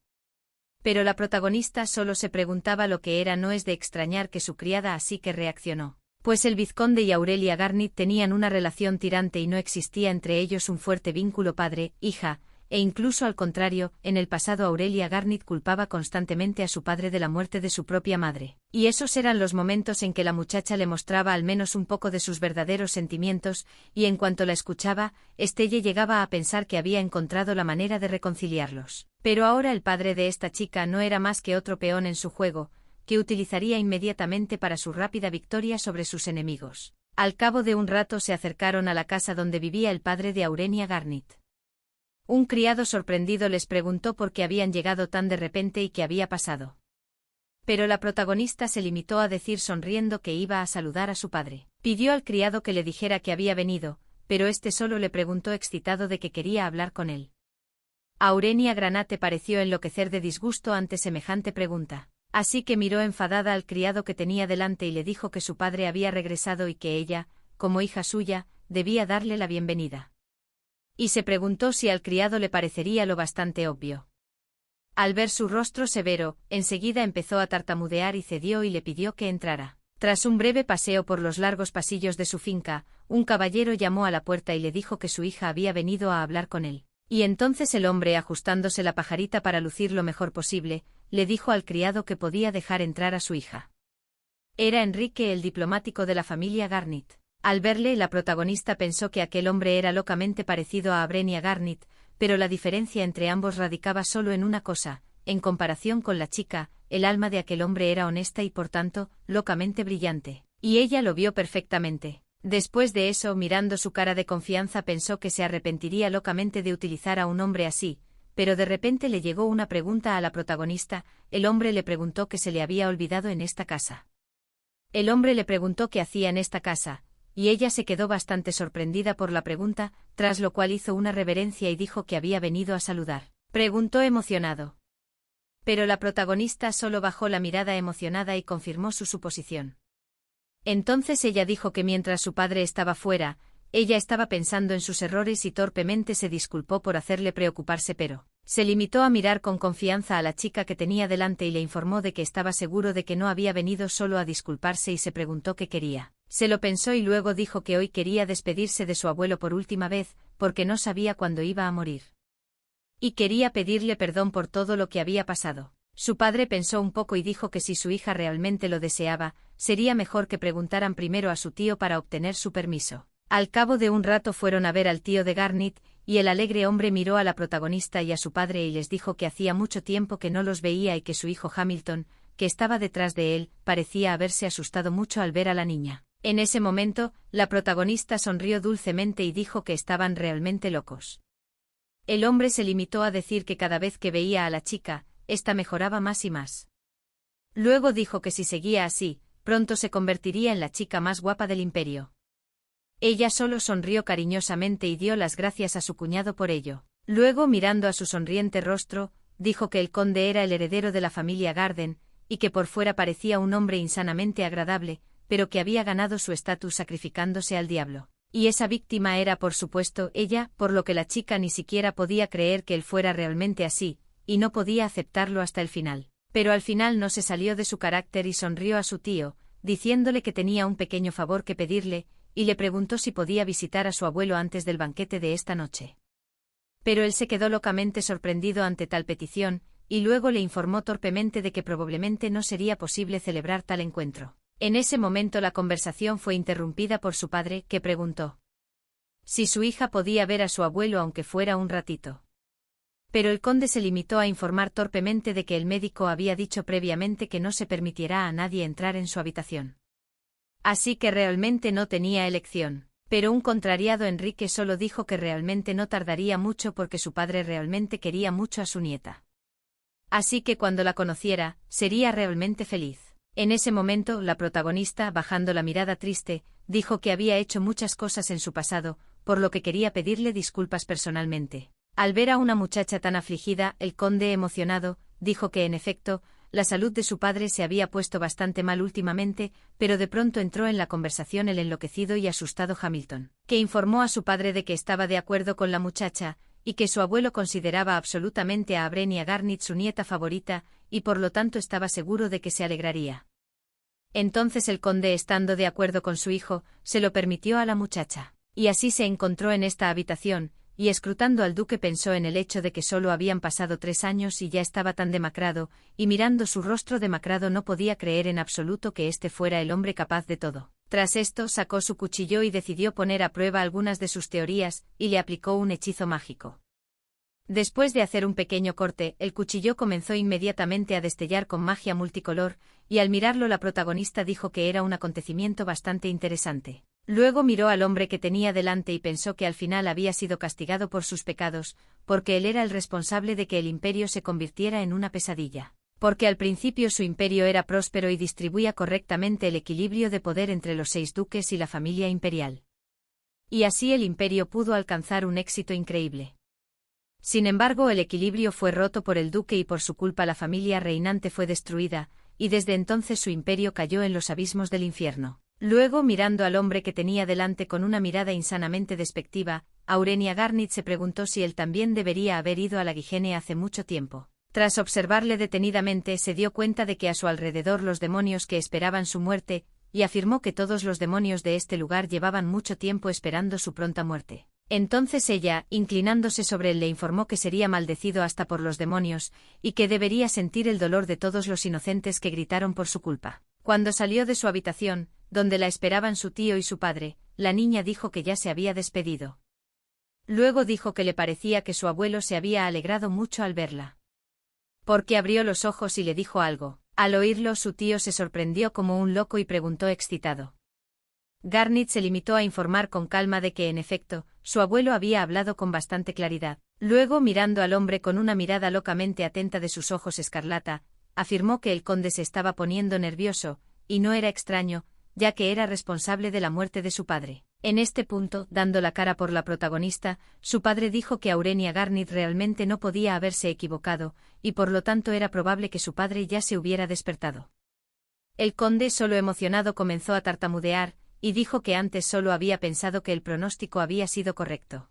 A: Pero la protagonista solo se preguntaba lo que era. No es de extrañar que su criada así que reaccionó. Pues el vizconde y Aurelia Garnett tenían una relación tirante y no existía entre ellos un fuerte vínculo padre-hija, e incluso al contrario, en el pasado Aurelia Garnett culpaba constantemente a su padre de la muerte de su propia madre. Y esos eran los momentos en que la muchacha le mostraba al menos un poco de sus verdaderos sentimientos, y en cuanto la escuchaba, Estelle llegaba a pensar que había encontrado la manera de reconciliarlos. Pero ahora el padre de esta chica no era más que otro peón en su juego, que utilizaría inmediatamente para su rápida victoria sobre sus enemigos. Al cabo de un rato se acercaron a la casa donde vivía el padre de Aurelia Garnett. Un criado sorprendido les preguntó por qué habían llegado tan de repente y qué había pasado. Pero la protagonista se limitó a decir sonriendo que iba a saludar a su padre. Pidió al criado que le dijera que había venido, pero este solo le preguntó excitado de que quería hablar con él. Aurelia Garnett pareció enloquecer de disgusto ante semejante pregunta. Así que miró enfadada al criado que tenía delante y le dijo que su padre había regresado y que ella, como hija suya, debía darle la bienvenida. Y se preguntó si al criado le parecería lo bastante obvio. Al ver su rostro severo, enseguida empezó a tartamudear y cedió y le pidió que entrara. Tras un breve paseo por los largos pasillos de su finca, un caballero llamó a la puerta y le dijo que su hija había venido a hablar con él. Y entonces el hombre, ajustándose la pajarita para lucir lo mejor posible, le dijo al criado que podía dejar entrar a su hija. Era Enrique, el diplomático de la familia Garnett. Al verle, la protagonista pensó que aquel hombre era locamente parecido a Aurelia Garnett, pero la diferencia entre ambos radicaba solo en una cosa: en comparación con la chica, el alma de aquel hombre era honesta y por tanto, locamente brillante. Y ella lo vio perfectamente. Después de eso, mirando su cara de confianza, pensó que se arrepentiría locamente de utilizar a un hombre así, pero de repente le llegó una pregunta a la protagonista. El hombre le preguntó qué se le había olvidado en esta casa. El hombre le preguntó qué hacía en esta casa, y ella se quedó bastante sorprendida por la pregunta, tras lo cual hizo una reverencia y dijo que había venido a saludar. Preguntó emocionado. Pero la protagonista solo bajó la mirada emocionada y confirmó su suposición. Entonces ella dijo que mientras su padre estaba fuera, ella estaba pensando en sus errores y torpemente se disculpó por hacerle preocuparse, pero se limitó a mirar con confianza a la chica que tenía delante y le informó de que estaba seguro de que no había venido solo a disculparse y se preguntó qué quería. Se lo pensó y luego dijo que hoy quería despedirse de su abuelo por última vez, porque no sabía cuándo iba a morir. Y quería pedirle perdón por todo lo que había pasado. Su padre pensó un poco y dijo que si su hija realmente lo deseaba, sería mejor que preguntaran primero a su tío para obtener su permiso. Al cabo de un rato fueron a ver al tío de Garnett, y el alegre hombre miró a la protagonista y a su padre y les dijo que hacía mucho tiempo que no los veía y que su hijo Hamilton, que estaba detrás de él, parecía haberse asustado mucho al ver a la niña. En ese momento, la protagonista sonrió dulcemente y dijo que estaban realmente locos. El hombre se limitó a decir que cada vez que veía a la chica, ésta mejoraba más y más. Luego dijo que si seguía así, pronto se convertiría en la chica más guapa del imperio. Ella solo sonrió cariñosamente y dio las gracias a su cuñado por ello. Luego, mirando a su sonriente rostro, dijo que el conde era el heredero de la familia Garden, y que por fuera parecía un hombre insanamente agradable, pero que había ganado su estatus sacrificándose al diablo. Y esa víctima era por supuesto ella, por lo que la chica ni siquiera podía creer que él fuera realmente así, y no podía aceptarlo hasta el final. Pero al final no se salió de su carácter y sonrió a su tío, diciéndole que tenía un pequeño favor que pedirle, y le preguntó si podía visitar a su abuelo antes del banquete de esta noche. Pero él se quedó locamente sorprendido ante tal petición, y luego le informó torpemente de que probablemente no sería posible celebrar tal encuentro. En ese momento la conversación fue interrumpida por su padre, que preguntó si su hija podía ver a su abuelo aunque fuera un ratito. Pero el conde se limitó a informar torpemente de que el médico había dicho previamente que no se permitiera a nadie entrar en su habitación. Así que realmente no tenía elección. Pero un contrariado Enrique solo dijo que realmente no tardaría mucho porque su padre realmente quería mucho a su nieta. Así que cuando la conociera, sería realmente feliz. En ese momento, la protagonista, bajando la mirada triste, dijo que había hecho muchas cosas en su pasado, por lo que quería pedirle disculpas personalmente. Al ver a una muchacha tan afligida, el conde, emocionado, dijo que en efecto, la salud de su padre se había puesto bastante mal últimamente, pero de pronto entró en la conversación el enloquecido y asustado Hamilton, que informó a su padre de que estaba de acuerdo con la muchacha, y que su abuelo consideraba absolutamente a Abrenia Garnit su nieta favorita, y por lo tanto estaba seguro de que se alegraría. Entonces el conde, estando de acuerdo con su hijo, se lo permitió a la muchacha. Y así se encontró en esta habitación, y escrutando al duque pensó en el hecho de que solo habían pasado 3 años y ya estaba tan demacrado, y mirando su rostro demacrado no podía creer en absoluto que éste fuera el hombre capaz de todo. Tras esto sacó su cuchillo y decidió poner a prueba algunas de sus teorías, y le aplicó un hechizo mágico. Después de hacer un pequeño corte, el cuchillo comenzó inmediatamente a destellar con magia multicolor, y al mirarlo la protagonista dijo que era un acontecimiento bastante interesante. Luego miró al hombre que tenía delante y pensó que al final había sido castigado por sus pecados, porque él era el responsable de que el imperio se convirtiera en una pesadilla. Porque al principio su imperio era próspero y distribuía correctamente el equilibrio de poder entre los 6 duques y la familia imperial. Y así el imperio pudo alcanzar un éxito increíble. Sin embargo, el equilibrio fue roto por el duque y por su culpa la familia reinante fue destruida, y desde entonces su imperio cayó en los abismos del infierno. Luego, mirando al hombre que tenía delante con una mirada insanamente despectiva, Aurenia Garnit se preguntó si él también debería haber ido a la Gigene hace mucho tiempo. Tras observarle detenidamente, se dio cuenta de que a su alrededor los demonios que esperaban su muerte, y afirmó que todos los demonios de este lugar llevaban mucho tiempo esperando su pronta muerte. Entonces ella, inclinándose sobre él, le informó que sería maldecido hasta por los demonios, y que debería sentir el dolor de todos los inocentes que gritaron por su culpa. Cuando salió de su habitación, donde la esperaban su tío y su padre, la niña dijo que ya se había despedido. Luego dijo que le parecía que su abuelo se había alegrado mucho al verla. Porque abrió los ojos y le dijo algo. Al oírlo, su tío se sorprendió como un loco y preguntó excitado. Garnit se limitó a informar con calma de que, en efecto, su abuelo había hablado con bastante claridad. Luego, mirando al hombre con una mirada locamente atenta de sus ojos escarlata, afirmó que el conde se estaba poniendo nervioso, y no era extraño, ya que era responsable de la muerte de su padre. En este punto, dando la cara por la protagonista, su padre dijo que Aurenia Garnit realmente no podía haberse equivocado, y por lo tanto era probable que su padre ya se hubiera despertado. El conde, solo emocionado, comenzó a tartamudear, y dijo que antes solo había pensado que el pronóstico había sido correcto.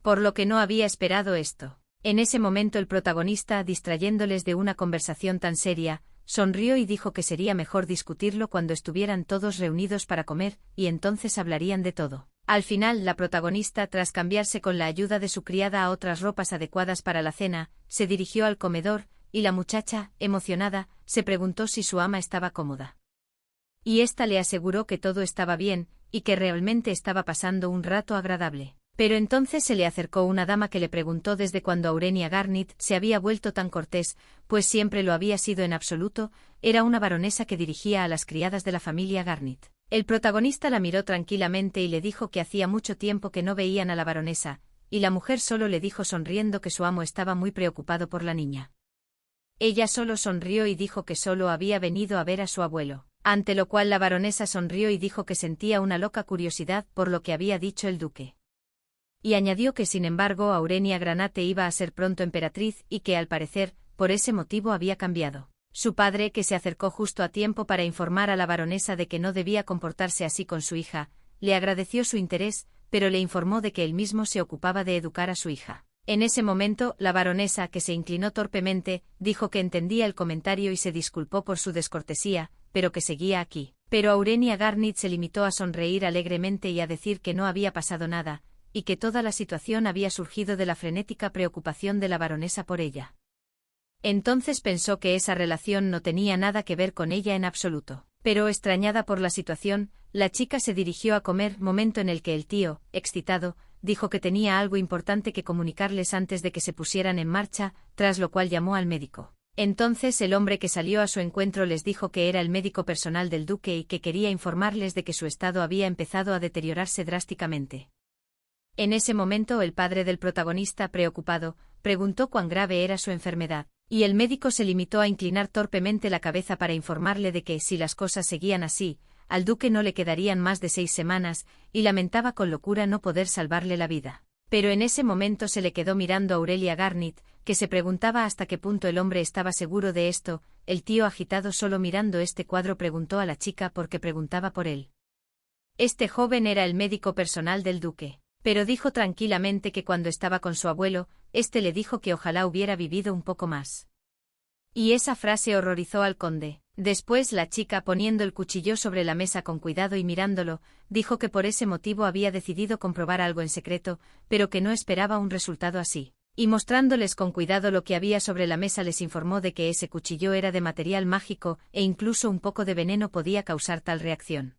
A: Por lo que no había esperado esto. En ese momento el protagonista, distrayéndoles de una conversación tan seria, sonrió y dijo que sería mejor discutirlo cuando estuvieran todos reunidos para comer, y entonces hablarían de todo. Al final, la protagonista, tras cambiarse con la ayuda de su criada a otras ropas adecuadas para la cena, se dirigió al comedor, y la muchacha, emocionada, se preguntó si su ama estaba cómoda. Y ésta le aseguró que todo estaba bien, y que realmente estaba pasando un rato agradable. Pero entonces se le acercó una dama que le preguntó desde cuándo Aurenia Garnit se había vuelto tan cortés, pues siempre lo había sido en absoluto. Era una baronesa que dirigía a las criadas de la familia Garnit. El protagonista la miró tranquilamente y le dijo que hacía mucho tiempo que no veían a la baronesa, y la mujer solo le dijo sonriendo que su amo estaba muy preocupado por la niña. Ella solo sonrió y dijo que solo había venido a ver a su abuelo, ante lo cual la baronesa sonrió y dijo que sentía una loca curiosidad por lo que había dicho el duque. Y añadió que sin embargo Aurenia Granate iba a ser pronto emperatriz y que al parecer, por ese motivo había cambiado. Su padre, que se acercó justo a tiempo para informar a la baronesa de que no debía comportarse así con su hija, le agradeció su interés, pero le informó de que él mismo se ocupaba de educar a su hija. En ese momento, la baronesa, que se inclinó torpemente, dijo que entendía el comentario y se disculpó por su descortesía, pero que seguía aquí. Pero Aurenia Garnit se limitó a sonreír alegremente y a decir que no había pasado nada, y que toda la situación había surgido de la frenética preocupación de la baronesa por ella. Entonces pensó que esa relación no tenía nada que ver con ella en absoluto. Pero extrañada por la situación, la chica se dirigió a comer, momento en el que el tío, excitado, dijo que tenía algo importante que comunicarles antes de que se pusieran en marcha, tras lo cual llamó al médico. Entonces el hombre que salió a su encuentro les dijo que era el médico personal del duque y que quería informarles de que su estado había empezado a deteriorarse drásticamente. En ese momento el padre del protagonista, preocupado, preguntó cuán grave era su enfermedad, y el médico se limitó a inclinar torpemente la cabeza para informarle de que, si las cosas seguían así, al duque no le quedarían más de 6 semanas, y lamentaba con locura no poder salvarle la vida. Pero en ese momento se le quedó mirando a Aurenia Garnit, que se preguntaba hasta qué punto el hombre estaba seguro de esto. El tío, agitado solo mirando este cuadro, preguntó a la chica por qué preguntaba por él. Este joven era el médico personal del duque. Pero dijo tranquilamente que cuando estaba con su abuelo, éste le dijo que ojalá hubiera vivido un poco más. Y esa frase horrorizó al conde. Después la chica, poniendo el cuchillo sobre la mesa con cuidado y mirándolo, dijo que por ese motivo había decidido comprobar algo en secreto, pero que no esperaba un resultado así. Y mostrándoles con cuidado lo que había sobre la mesa les informó de que ese cuchillo era de material mágico e incluso un poco de veneno podía causar tal reacción.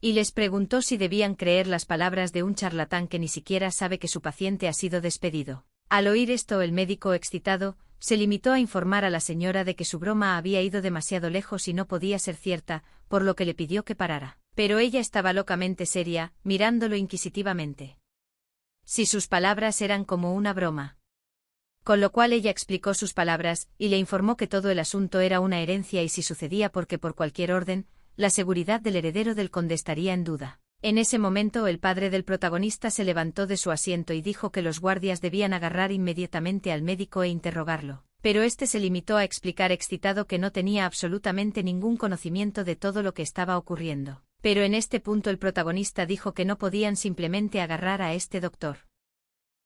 A: Y les preguntó si debían creer las palabras de un charlatán que ni siquiera sabe que su paciente ha sido despedido. Al oír esto el médico, excitado, se limitó a informar a la señora de que su broma había ido demasiado lejos y no podía ser cierta, por lo que le pidió que parara. Pero ella estaba locamente seria, mirándolo inquisitivamente. Si sus palabras eran como una broma. Con lo cual ella explicó sus palabras, y le informó que todo el asunto era una herencia y si sucedía porque por cualquier orden, la seguridad del heredero del conde estaría en duda. En ese momento el padre del protagonista se levantó de su asiento y dijo que los guardias debían agarrar inmediatamente al médico e interrogarlo. Pero este se limitó a explicar excitado que no tenía absolutamente ningún conocimiento de todo lo que estaba ocurriendo. Pero en este punto el protagonista dijo que no podían simplemente agarrar a este doctor.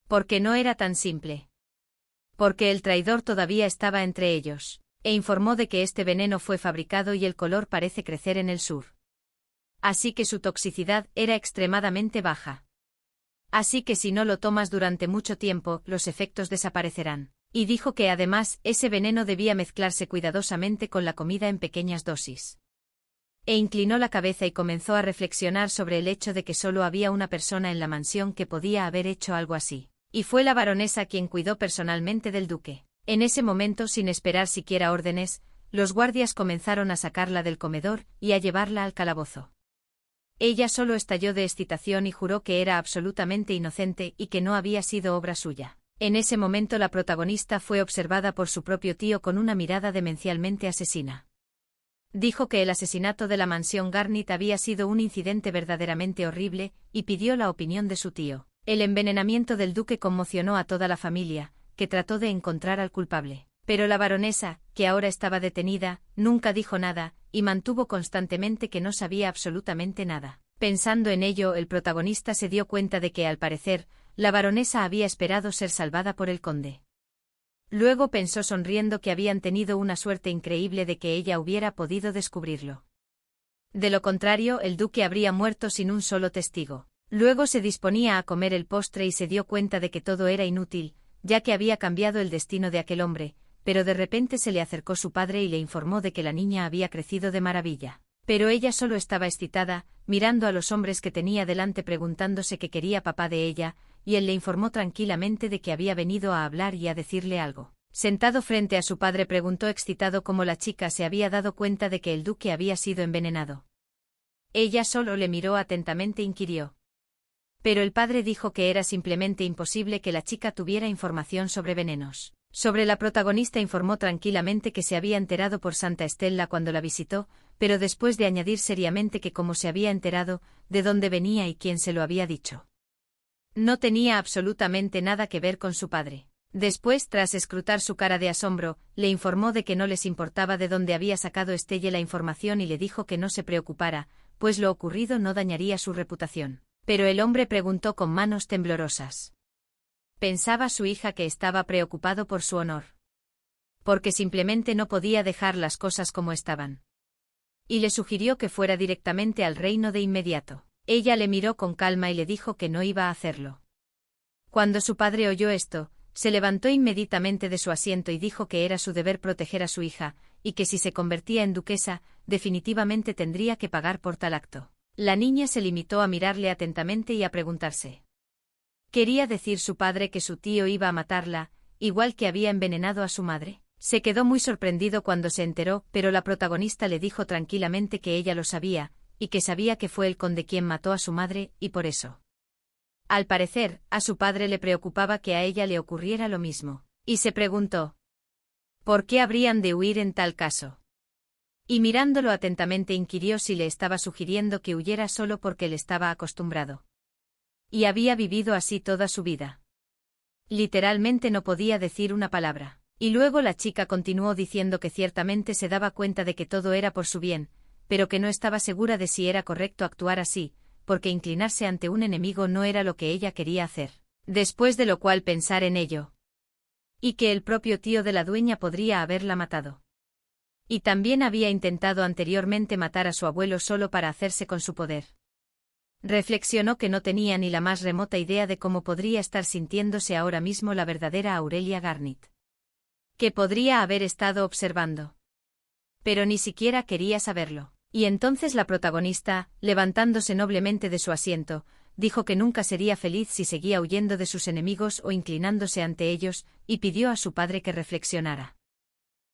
A: Porque no era tan simple. Porque el traidor todavía estaba entre ellos. E informó de que este veneno fue fabricado y el color parece crecer en el sur. Así que su toxicidad era extremadamente baja. Así que si no lo tomas durante mucho tiempo, los efectos desaparecerán. Y dijo que además, ese veneno debía mezclarse cuidadosamente con la comida en pequeñas dosis. E inclinó la cabeza y comenzó a reflexionar sobre el hecho de que solo había una persona en la mansión que podía haber hecho algo así. Y fue la baronesa quien cuidó personalmente del duque. En ese momento, sin esperar siquiera órdenes, los guardias comenzaron a sacarla del comedor y a llevarla al calabozo. Ella solo estalló de excitación y juró que era absolutamente inocente y que no había sido obra suya. En ese momento la protagonista fue observada por su propio tío con una mirada demencialmente asesina. Dijo que el asesinato de la mansión Garnett había sido un incidente verdaderamente horrible y pidió la opinión de su tío. El envenenamiento del duque conmocionó a toda la familia, que trató de encontrar al culpable. Pero la baronesa, que ahora estaba detenida, nunca dijo nada, y mantuvo constantemente que no sabía absolutamente nada. Pensando en ello, el protagonista se dio cuenta de que, al parecer, la baronesa había esperado ser salvada por el conde. Luego pensó sonriendo que habían tenido una suerte increíble de que ella hubiera podido descubrirlo. De lo contrario, el duque habría muerto sin un solo testigo. Luego se disponía a comer el postre y se dio cuenta de que todo era inútil, ya que había cambiado el destino de aquel hombre, pero de repente se le acercó su padre y le informó de que la niña había crecido de maravilla. Pero ella solo estaba excitada, mirando a los hombres que tenía delante preguntándose qué quería papá de ella, y él le informó tranquilamente de que había venido a hablar y a decirle algo. Sentado frente a su padre preguntó excitado cómo la chica se había dado cuenta de que el duque había sido envenenado. Ella solo le miró atentamente e inquirió. Pero el padre dijo que era simplemente imposible que la chica tuviera información sobre venenos. Sobre la protagonista informó tranquilamente que se había enterado por Santa Estella cuando la visitó, pero después de añadir seriamente que cómo se había enterado, de dónde venía y quién se lo había dicho. No tenía absolutamente nada que ver con su padre. Después, tras escrutar su cara de asombro, le informó de que no les importaba de dónde había sacado Estelle la información y le dijo que no se preocupara, pues lo ocurrido no dañaría su reputación. Pero el hombre preguntó con manos temblorosas. Pensaba su hija que estaba preocupado por su honor. Porque simplemente no podía dejar las cosas como estaban. Y le sugirió que fuera directamente al reino de inmediato. Ella le miró con calma y le dijo que no iba a hacerlo. Cuando su padre oyó esto, se levantó inmediatamente de su asiento y dijo que era su deber proteger a su hija, y que si se convertía en duquesa, definitivamente tendría que pagar por tal acto. La niña se limitó a mirarle atentamente y a preguntarse. ¿Quería decir su padre que su tío iba a matarla, igual que había envenenado a su madre? Se quedó muy sorprendido cuando se enteró, pero la protagonista le dijo tranquilamente que ella lo sabía, y que sabía que fue el conde quien mató a su madre, y por eso. Al parecer, a su padre le preocupaba que a ella le ocurriera lo mismo, y se preguntó. ¿Por qué habrían de huir en tal caso? Y mirándolo atentamente inquirió si le estaba sugiriendo que huyera solo porque él estaba acostumbrado. Y había vivido así toda su vida. Literalmente no podía decir una palabra. Y luego la chica continuó diciendo que ciertamente se daba cuenta de que todo era por su bien, pero que no estaba segura de si era correcto actuar así, porque inclinarse ante un enemigo no era lo que ella quería hacer. Después de lo cual pensar en ello. Y que el propio tío de la dueña podría haberla matado. Y también había intentado anteriormente matar a su abuelo solo para hacerse con su poder. Reflexionó que no tenía ni la más remota idea de cómo podría estar sintiéndose ahora mismo la verdadera Aurelia Garnett. Que podría haber estado observando. Pero ni siquiera quería saberlo. Y entonces la protagonista, levantándose noblemente de su asiento, dijo que nunca sería feliz si seguía huyendo de sus enemigos o inclinándose ante ellos, y pidió a su padre que reflexionara.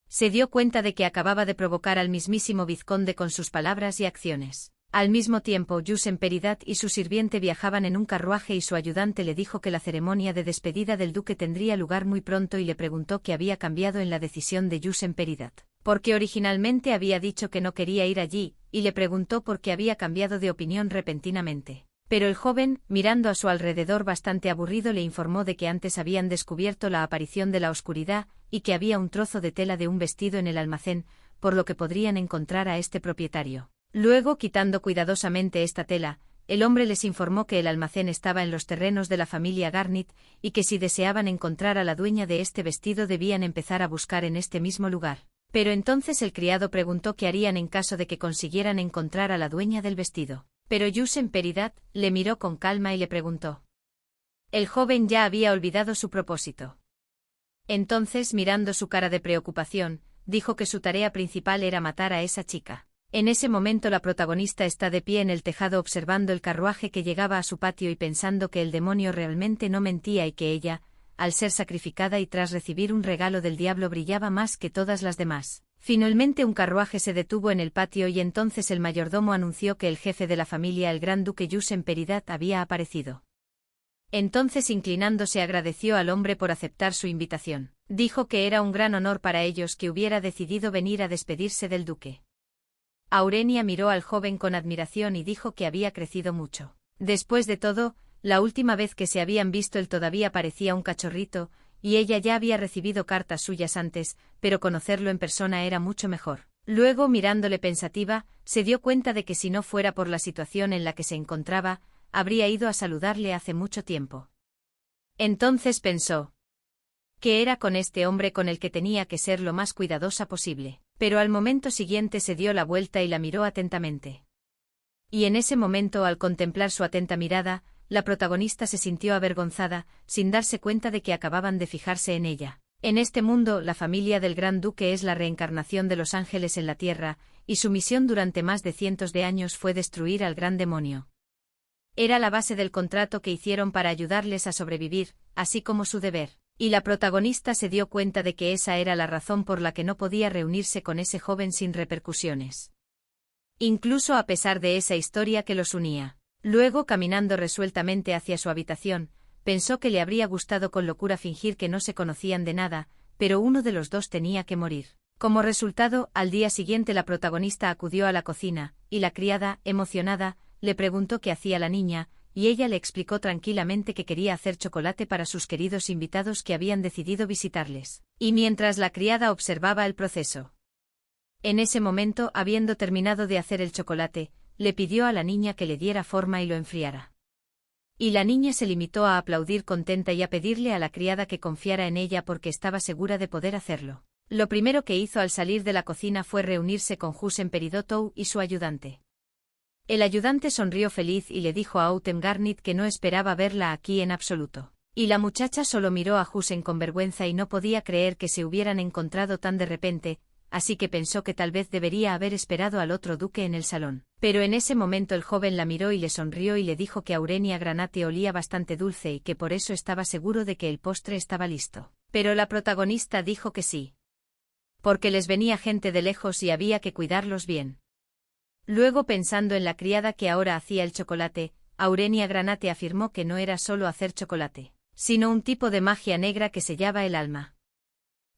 A: Se dio cuenta de que acababa de provocar al mismísimo vizconde con sus palabras y acciones. Al mismo tiempo, Yusen Peridat y su sirviente viajaban en un carruaje y su ayudante le dijo que la ceremonia de despedida del duque tendría lugar muy pronto y le preguntó qué había cambiado en la decisión de Yusen Peridat. Porque originalmente había dicho que no quería ir allí, y le preguntó por qué había cambiado de opinión repentinamente. Pero el joven, mirando a su alrededor bastante aburrido, le informó de que antes habían descubierto la aparición de la oscuridad, y que había un trozo de tela de un vestido en el almacén, por lo que podrían encontrar a este propietario. Luego, quitando cuidadosamente esta tela, el hombre les informó que el almacén estaba en los terrenos de la familia Garnett, y que si deseaban encontrar a la dueña de este vestido debían empezar a buscar en este mismo lugar. Pero entonces el criado preguntó qué harían en caso de que consiguieran encontrar a la dueña del vestido. Pero Yusen Peridat le miró con calma y le preguntó. El joven ya había olvidado su propósito. Entonces, mirando su cara de preocupación, dijo que su tarea principal era matar a esa chica. En ese momento la protagonista está de pie en el tejado observando el carruaje que llegaba a su patio y pensando que el demonio realmente no mentía y que ella, al ser sacrificada y tras recibir un regalo del diablo, brillaba más que todas las demás. Finalmente un carruaje se detuvo en el patio y entonces el mayordomo anunció que el jefe de la familia, el gran duque Yusen Peridat, había aparecido. Entonces, inclinándose, agradeció al hombre por aceptar su invitación. Dijo que era un gran honor para ellos que hubiera decidido venir a despedirse del duque. Aurenia miró al joven con admiración y dijo que había crecido mucho. Después de todo, la última vez que se habían visto él todavía parecía un cachorrito, y ella ya había recibido cartas suyas antes, pero conocerlo en persona era mucho mejor. Luego, mirándole pensativa, se dio cuenta de que si no fuera por la situación en la que se encontraba, habría ido a saludarle hace mucho tiempo. Entonces pensó que era con este hombre con el que tenía que ser lo más cuidadosa posible. Pero al momento siguiente se dio la vuelta y la miró atentamente. Y en ese momento, al contemplar su atenta mirada, la protagonista se sintió avergonzada, sin darse cuenta de que acababan de fijarse en ella. En este mundo, la familia del Gran Duque es la reencarnación de los ángeles en la tierra, y su misión durante más de cientos de años fue destruir al gran demonio. Era la base del contrato que hicieron para ayudarles a sobrevivir, así como su deber. Y la protagonista se dio cuenta de que esa era la razón por la que no podía reunirse con ese joven sin repercusiones. Incluso a pesar de esa historia que los unía. Luego, caminando resueltamente hacia su habitación, pensó que le habría gustado con locura fingir que no se conocían de nada, pero uno de los dos tenía que morir. Como resultado, al día siguiente la protagonista acudió a la cocina, y la criada, emocionada, le preguntó qué hacía la niña, y ella le explicó tranquilamente que quería hacer chocolate para sus queridos invitados que habían decidido visitarles. Y mientras la criada observaba el proceso. En ese momento, habiendo terminado de hacer el chocolate, le pidió a la niña que le diera forma y lo enfriara. Y la niña se limitó a aplaudir contenta y a pedirle a la criada que confiara en ella porque estaba segura de poder hacerlo. Lo primero que hizo al salir de la cocina fue reunirse con Yusen Peridat y su ayudante. El ayudante sonrió feliz y le dijo a Autumn Garnett que no esperaba verla aquí en absoluto. Y la muchacha solo miró a Yusen con vergüenza y no podía creer que se hubieran encontrado tan de repente, así que pensó que tal vez debería haber esperado al otro duque en el salón. Pero en ese momento el joven la miró y le sonrió y le dijo que Aurenia Granate olía bastante dulce y que por eso estaba seguro de que el postre estaba listo. Pero la protagonista dijo que sí. Porque les venía gente de lejos y había que cuidarlos bien. Luego, pensando en la criada que ahora hacía el chocolate, Aurenia Granate afirmó que no era solo hacer chocolate, sino un tipo de magia negra que sellaba el alma.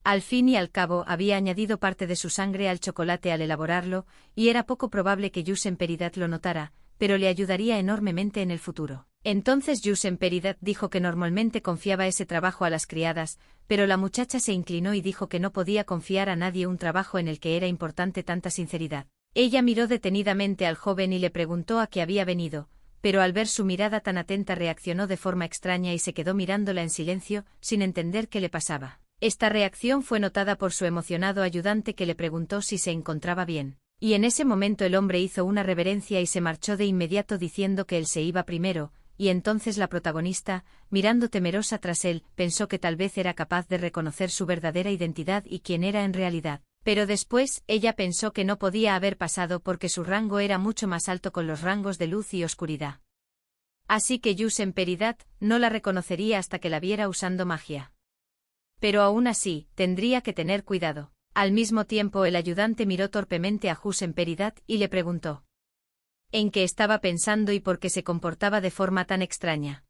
A: Al fin y al cabo, había añadido parte de su sangre al chocolate al elaborarlo, y era poco probable que Yusen Peridat lo notara, pero le ayudaría enormemente en el futuro. Entonces Yusen Peridat dijo que normalmente confiaba ese trabajo a las criadas, pero la muchacha se inclinó y dijo que no podía confiar a nadie un trabajo en el que era importante tanta sinceridad. Ella miró detenidamente al joven y le preguntó a qué había venido, pero al ver su mirada tan atenta reaccionó de forma extraña y se quedó mirándola en silencio, sin entender qué le pasaba. Esta reacción fue notada por su emocionado ayudante, que le preguntó si se encontraba bien. Y en ese momento el hombre hizo una reverencia y se marchó de inmediato diciendo que él se iba primero, y entonces la protagonista, mirando temerosa tras él, pensó que tal vez era capaz de reconocer su verdadera identidad y quién era en realidad. Pero después, ella pensó que no podía haber pasado porque su rango era mucho más alto con los rangos de luz y oscuridad. Así que Yusemperidat no la reconocería hasta que la viera usando magia. Pero aún así, tendría que tener cuidado. Al mismo tiempo el ayudante miró torpemente a Yusemperidat y le preguntó en qué estaba pensando y por qué se comportaba de forma tan extraña.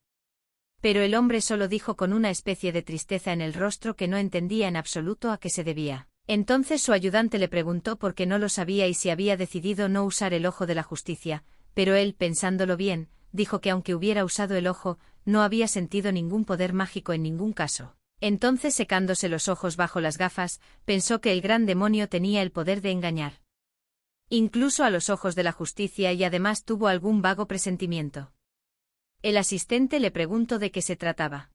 A: Pero el hombre solo dijo con una especie de tristeza en el rostro que no entendía en absoluto a qué se debía. Entonces su ayudante le preguntó por qué no lo sabía y si había decidido no usar el ojo de la justicia, pero él, pensándolo bien, dijo que aunque hubiera usado el ojo, no había sentido ningún poder mágico en ningún caso. Entonces, secándose los ojos bajo las gafas, pensó que el gran demonio tenía el poder de engañar incluso a los ojos de la justicia, y además tuvo algún vago presentimiento. El asistente le preguntó de qué se trataba.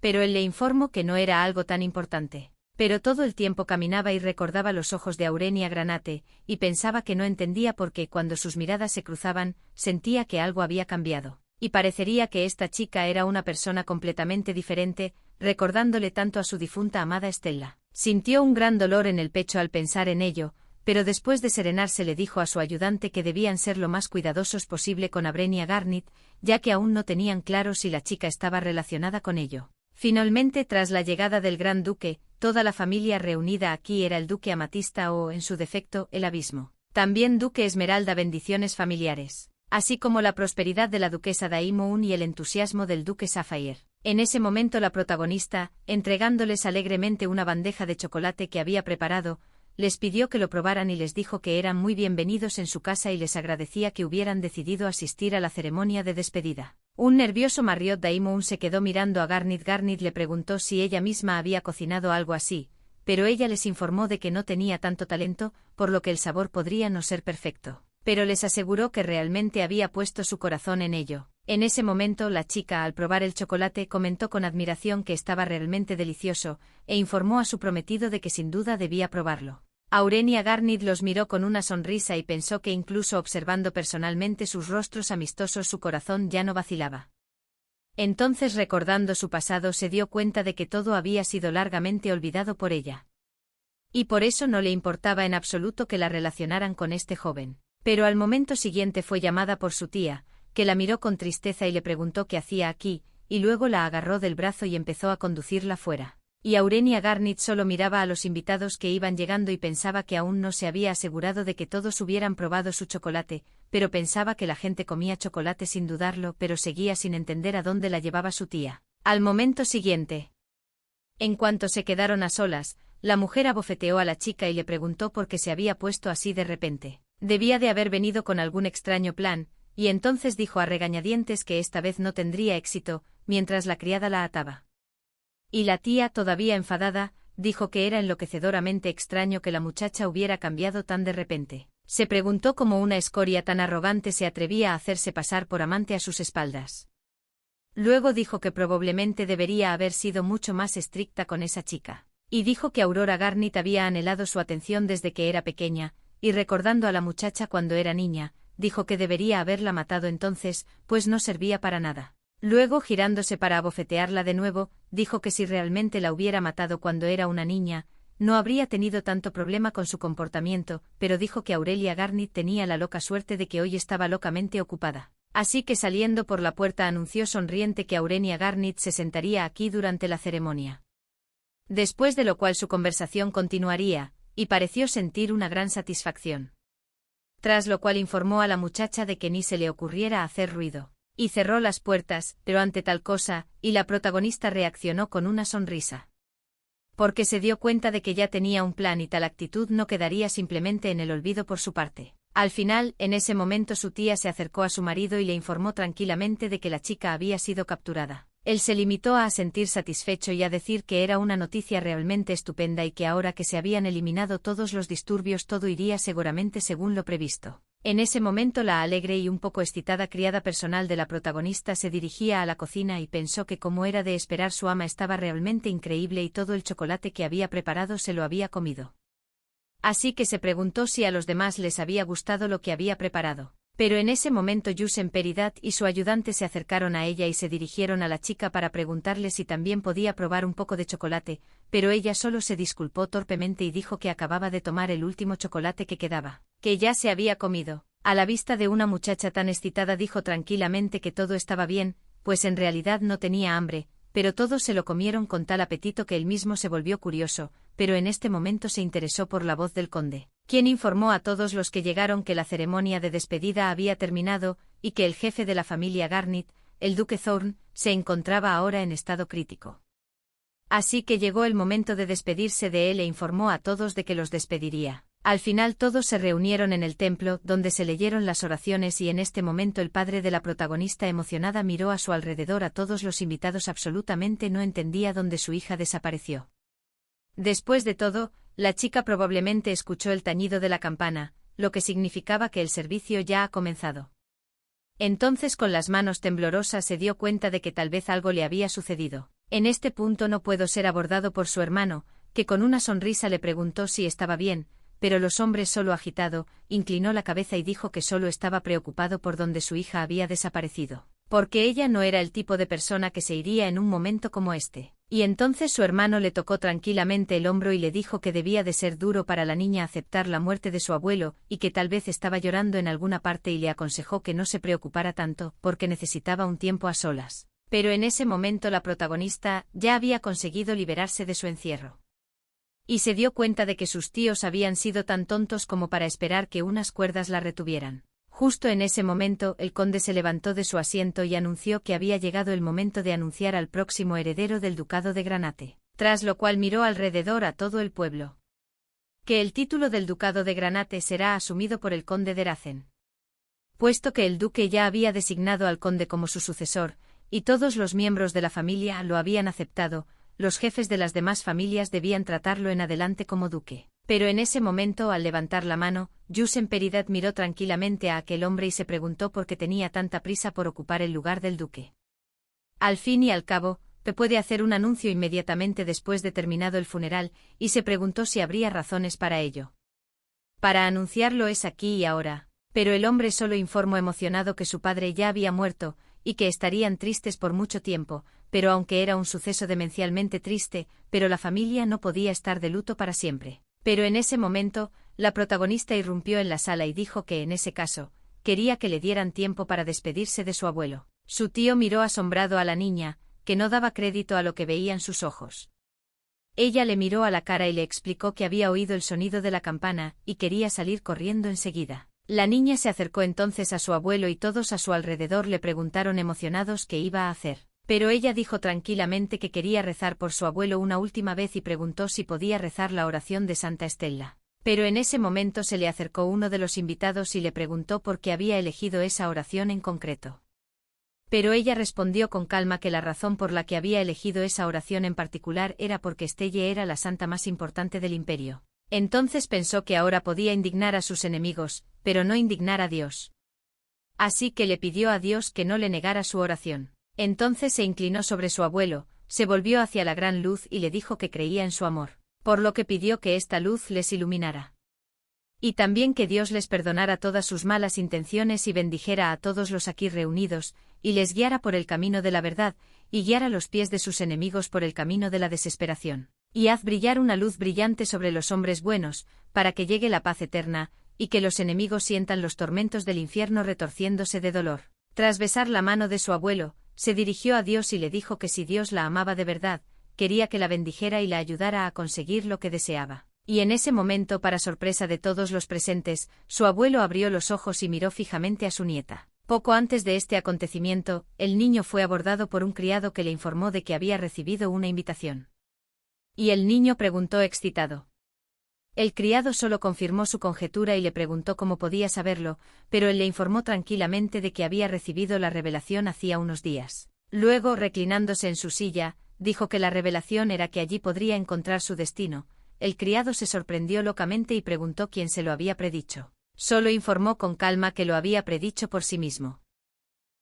A: Pero él le informó que no era algo tan importante. Pero todo el tiempo caminaba y recordaba los ojos de Aurenia Granate, y pensaba que no entendía por qué cuando sus miradas se cruzaban, sentía que algo había cambiado. Y parecería que esta chica era una persona completamente diferente, recordándole tanto a su difunta amada Stella. Sintió un gran dolor en el pecho al pensar en ello, pero después de serenarse le dijo a su ayudante que debían ser lo más cuidadosos posible con Aurenia Garnit, ya que aún no tenían claro si la chica estaba relacionada con ello. Finalmente, tras la llegada del Gran Duque, toda la familia reunida aquí era el Duque Amatista o, en su defecto, el Abismo. También Duque Esmeralda, bendiciones familiares. Así como la prosperidad de la Duquesa Daimoun y el entusiasmo del Duque Sapphire. En ese momento la protagonista, entregándoles alegremente una bandeja de chocolate que había preparado, les pidió que lo probaran y les dijo que eran muy bienvenidos en su casa y les agradecía que hubieran decidido asistir a la ceremonia de despedida. Un nervioso Marriott Daimoun se quedó mirando a Garnit. Garnit le preguntó si ella misma había cocinado algo así, pero ella les informó de que no tenía tanto talento, por lo que el sabor podría no ser perfecto. Pero les aseguró que realmente había puesto su corazón en ello. En ese momento la chica, al probar el chocolate, comentó con admiración que estaba realmente delicioso, e informó a su prometido de que sin duda debía probarlo. Aurenia Garnit los miró con una sonrisa y pensó que incluso observando personalmente sus rostros amistosos su corazón ya no vacilaba. Entonces, recordando su pasado, se dio cuenta de que todo había sido largamente olvidado por ella. Y por eso no le importaba en absoluto que la relacionaran con este joven. Pero al momento siguiente fue llamada por su tía, que la miró con tristeza y le preguntó qué hacía aquí, y luego la agarró del brazo y empezó a conducirla fuera. Y Aurenia Garnit solo miraba a los invitados que iban llegando y pensaba que aún no se había asegurado de que todos hubieran probado su chocolate, pero pensaba que la gente comía chocolate sin dudarlo, pero seguía sin entender a dónde la llevaba su tía. Al momento siguiente, en cuanto se quedaron a solas, la mujer abofeteó a la chica y le preguntó por qué se había puesto así de repente. Debía de haber venido con algún extraño plan, y entonces dijo a regañadientes que esta vez no tendría éxito, mientras la criada la ataba. Y la tía, todavía enfadada, dijo que era enloquecedoramente extraño que la muchacha hubiera cambiado tan de repente. Se preguntó cómo una escoria tan arrogante se atrevía a hacerse pasar por amante a sus espaldas. Luego dijo que probablemente debería haber sido mucho más estricta con esa chica. Y dijo que Aurora Garnit había anhelado su atención desde que era pequeña, y recordando a la muchacha cuando era niña, dijo que debería haberla matado entonces, pues no servía para nada. Luego, girándose para abofetearla de nuevo, dijo que si realmente la hubiera matado cuando era una niña, no habría tenido tanto problema con su comportamiento, pero dijo que Aurelia Garnit tenía la loca suerte de que hoy estaba locamente ocupada. Así que saliendo por la puerta anunció sonriente que Aurenia Garnit se sentaría aquí durante la ceremonia. Después de lo cual su conversación continuaría, y pareció sentir una gran satisfacción. Tras lo cual informó a la muchacha de que ni se le ocurriera hacer ruido. Y cerró las puertas, pero ante tal cosa, y la protagonista reaccionó con una sonrisa. Porque se dio cuenta de que ya tenía un plan y tal actitud no quedaría simplemente en el olvido por su parte. Al final, en ese momento su tía se acercó a su marido y le informó tranquilamente de que la chica había sido capturada. Él se limitó a sentir satisfecho y a decir que era una noticia realmente estupenda y que ahora que se habían eliminado todos los disturbios todo iría seguramente según lo previsto. En ese momento la alegre y un poco excitada criada personal de la protagonista se dirigía a la cocina y pensó que, como era de esperar, su ama estaba realmente increíble y todo el chocolate que había preparado se lo había comido. Así que se preguntó si a los demás les había gustado lo que había preparado. Pero en ese momento Yusen Peridat y su ayudante se acercaron a ella y se dirigieron a la chica para preguntarle si también podía probar un poco de chocolate, pero ella solo se disculpó torpemente y dijo que acababa de tomar el último chocolate que quedaba, que ya se había comido. A la vista de una muchacha tan excitada dijo tranquilamente que todo estaba bien, pues en realidad no tenía hambre, pero todos se lo comieron con tal apetito que él mismo se volvió curioso, pero en este momento se interesó por la voz del conde, quien informó a todos los que llegaron que la ceremonia de despedida había terminado y que el jefe de la familia Garnit, el duque Thorn, se encontraba ahora en estado crítico. Así que llegó el momento de despedirse de él e informó a todos de que los despediría. Al final todos se reunieron en el templo, donde se leyeron las oraciones y en este momento el padre de la protagonista emocionada miró a su alrededor a todos los invitados, absolutamente no entendía dónde su hija desapareció. Después de todo, la chica probablemente escuchó el tañido de la campana, lo que significaba que el servicio ya ha comenzado. Entonces con las manos temblorosas se dio cuenta de que tal vez algo le había sucedido. En este punto no pudo ser abordado por su hermano, que con una sonrisa le preguntó si estaba bien, pero los hombres solo agitado, inclinó la cabeza y dijo que solo estaba preocupado por donde su hija había desaparecido, porque ella no era el tipo de persona que se iría en un momento como este. Y entonces su hermano le tocó tranquilamente el hombro y le dijo que debía de ser duro para la niña aceptar la muerte de su abuelo y que tal vez estaba llorando en alguna parte y le aconsejó que no se preocupara tanto porque necesitaba un tiempo a solas. Pero en ese momento la protagonista ya había conseguido liberarse de su encierro. Y se dio cuenta de que sus tíos habían sido tan tontos como para esperar que unas cuerdas la retuvieran. Justo en ese momento el conde se levantó de su asiento y anunció que había llegado el momento de anunciar al próximo heredero del ducado de Granate, tras lo cual miró alrededor a todo el pueblo. Que el título del ducado de Granate será asumido por el conde de Racen. Puesto que el duque ya había designado al conde como su sucesor, y todos los miembros de la familia lo habían aceptado, los jefes de las demás familias debían tratarlo en adelante como duque. Pero en ese momento, al levantar la mano, Yusen Peridat miró tranquilamente a aquel hombre y se preguntó por qué tenía tanta prisa por ocupar el lugar del duque. Al fin y al cabo, puede hacer un anuncio inmediatamente después de terminado el funeral, y se preguntó si habría razones para ello. Para anunciarlo es aquí y ahora, pero el hombre solo informó emocionado que su padre ya había muerto, y que estarían tristes por mucho tiempo, pero aunque era un suceso demencialmente triste, pero la familia no podía estar de luto para siempre. Pero en ese momento, la protagonista irrumpió en la sala y dijo que en ese caso, quería que le dieran tiempo para despedirse de su abuelo. Su tío miró asombrado a la niña, que no daba crédito a lo que veían sus ojos. Ella le miró a la cara y le explicó que había oído el sonido de la campana y quería salir corriendo enseguida. La niña se acercó entonces a su abuelo y todos a su alrededor le preguntaron emocionados qué iba a hacer. Pero ella dijo tranquilamente que quería rezar por su abuelo una última vez y preguntó si podía rezar la oración de Santa Estella. Pero en ese momento se le acercó uno de los invitados y le preguntó por qué había elegido esa oración en concreto. Pero ella respondió con calma que la razón por la que había elegido esa oración en particular era porque Estelle era la santa más importante del imperio. Entonces pensó que ahora podía indignar a sus enemigos, pero no indignar a Dios. Así que le pidió a Dios que no le negara su oración. Entonces se inclinó sobre su abuelo, se volvió hacia la gran luz y le dijo que creía en su amor, por lo que pidió que esta luz les iluminara. Y también que Dios les perdonara todas sus malas intenciones y bendijera a todos los aquí reunidos, y les guiara por el camino de la verdad, y guiara los pies de sus enemigos por el camino de la desesperación. Y haz brillar una luz brillante sobre los hombres buenos, para que llegue la paz eterna, y que los enemigos sientan los tormentos del infierno retorciéndose de dolor. Tras besar la mano de su abuelo, se dirigió a Dios y le dijo que si Dios la amaba de verdad, quería que la bendijera y la ayudara a conseguir lo que deseaba. Y en ese momento, para sorpresa de todos los presentes, su abuelo abrió los ojos y miró fijamente a su nieta. Poco antes de este acontecimiento, el niño fue abordado por un criado que le informó de que había recibido una invitación. Y el niño preguntó excitado. El criado solo confirmó su conjetura y le preguntó cómo podía saberlo, pero él le informó tranquilamente de que había recibido la revelación hacía unos días. Luego, reclinándose en su silla, dijo que la revelación era que allí podría encontrar su destino. El criado se sorprendió locamente y preguntó quién se lo había predicho. solo informó con calma que lo había predicho por sí mismo.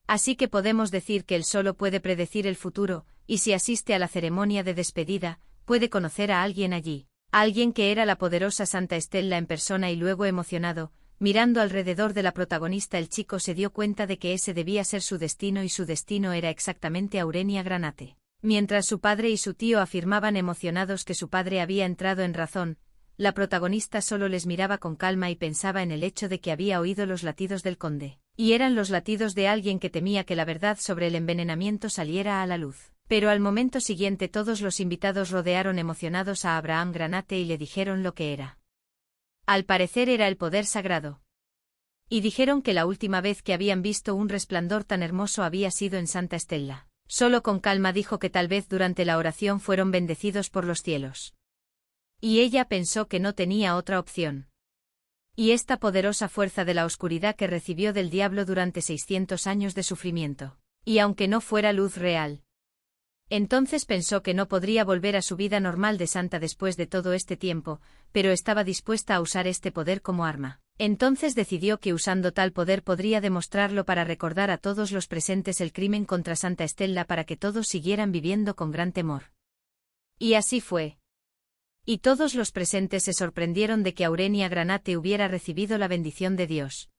A: Así que podemos decir que él solo puede predecir el futuro, y si asiste a la ceremonia de despedida, puede conocer a alguien allí. Alguien que era la poderosa Santa Estella en persona y luego emocionado, mirando alrededor de la protagonista el chico se dio cuenta de que ese debía ser su destino y su destino era exactamente Aurenia Granate. Mientras su padre y su tío afirmaban emocionados que su padre había entrado en razón, la protagonista solo les miraba con calma y pensaba en el hecho de que había oído los latidos del conde. Y eran los latidos de alguien que temía que la verdad sobre el envenenamiento saliera a la luz. Pero al momento siguiente todos los invitados rodearon emocionados a Abraham Granate y le dijeron lo que era. Al parecer era el poder sagrado. Y dijeron que la última vez que habían visto un resplandor tan hermoso había sido en Santa Estella. Solo con calma dijo que tal vez durante la oración fueron bendecidos por los cielos. Y ella pensó que no tenía otra opción. Y esta poderosa fuerza de la oscuridad que recibió del diablo durante 600 años de sufrimiento. Y aunque no fuera luz real. Entonces pensó que no podría volver a su vida normal de santa después de todo este tiempo, pero estaba dispuesta a usar este poder como arma. Entonces decidió que usando tal poder podría demostrarlo para recordar a todos los presentes el crimen contra Santa Estella para que todos siguieran viviendo con gran temor. Y así fue. Y todos los presentes se sorprendieron de que Aurenia Granate hubiera recibido la bendición de Dios.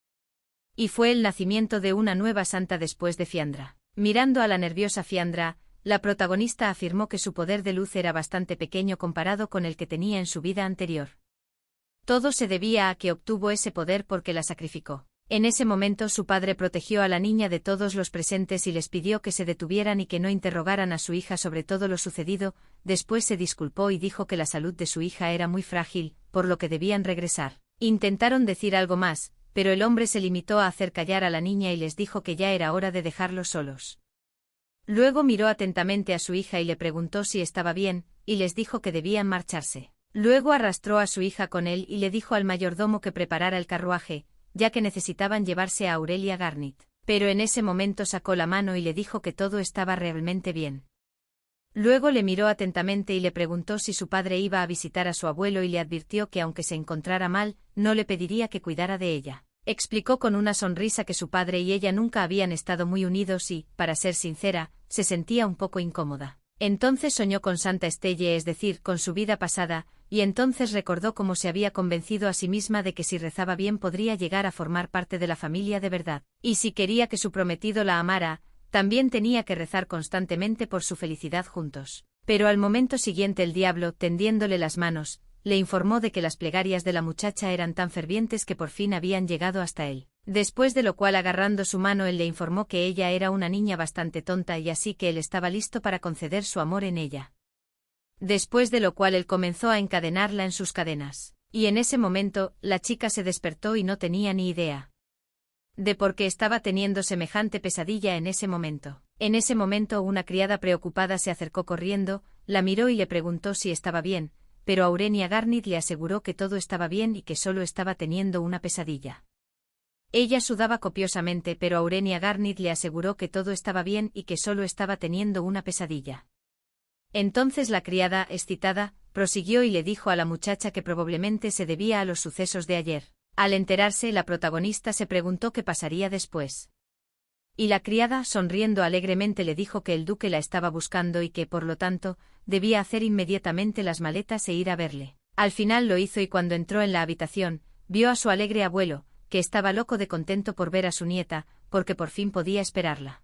A: Y fue el nacimiento de una nueva santa después de Fiandra. Mirando a la nerviosa Fiandra, la protagonista afirmó que su poder de luz era bastante pequeño comparado con el que tenía en su vida anterior. Todo se debía a que obtuvo ese poder porque la sacrificó. En ese momento su padre protegió a la niña de todos los presentes y les pidió que se detuvieran y que no interrogaran a su hija sobre todo lo sucedido, después se disculpó y dijo que la salud de su hija era muy frágil, por lo que debían regresar. Intentaron decir algo más, pero el hombre se limitó a hacer callar a la niña y les dijo que ya era hora de dejarlos solos. Luego miró atentamente a su hija y le preguntó si estaba bien, y les dijo que debían marcharse. Luego arrastró a su hija con él y le dijo al mayordomo que preparara el carruaje, ya que necesitaban llevarse a Aurelia Garnit. Pero en ese momento sacó la mano y le dijo que todo estaba realmente bien. Luego le miró atentamente y le preguntó si su padre iba a visitar a su abuelo y le advirtió que aunque se encontrara mal, no le pediría que cuidara de ella. Explicó con una sonrisa que su padre y ella nunca habían estado muy unidos y, para ser sincera, se sentía un poco incómoda. Entonces soñó con Santa Estella, es decir, con su vida pasada, y entonces recordó cómo se había convencido a sí misma de que si rezaba bien podría llegar a formar parte de la familia de verdad. Y si quería que su prometido la amara, también tenía que rezar constantemente por su felicidad juntos. Pero al momento siguiente el diablo, tendiéndole las manos, le informó de que las plegarias de la muchacha eran tan fervientes que por fin habían llegado hasta él. Después de lo cual agarrando su mano él le informó que ella era una niña bastante tonta y así que él estaba listo para conceder su amor en ella. Después de lo cual él comenzó a encadenarla en sus cadenas. Y en ese momento, la chica se despertó y no tenía ni idea de por qué estaba teniendo semejante pesadilla en ese momento. En ese momento una criada preocupada se acercó corriendo, la miró y le preguntó si estaba bien, pero Aurenia Garnit le aseguró que todo estaba bien y que solo estaba teniendo una pesadilla. Ella sudaba copiosamente, pero Aurenia Garnit le aseguró que todo estaba bien y que solo estaba teniendo una pesadilla. Entonces la criada, excitada, prosiguió y le dijo a la muchacha que probablemente se debía a los sucesos de ayer. Al enterarse, la protagonista se preguntó qué pasaría después. Y la criada, sonriendo alegremente, le dijo que el duque la estaba buscando y que, por lo tanto, debía hacer inmediatamente las maletas e ir a verle. Al final lo hizo y cuando entró en la habitación, vio a su alegre abuelo, que estaba loco de contento por ver a su nieta, porque por fin podía esperarla.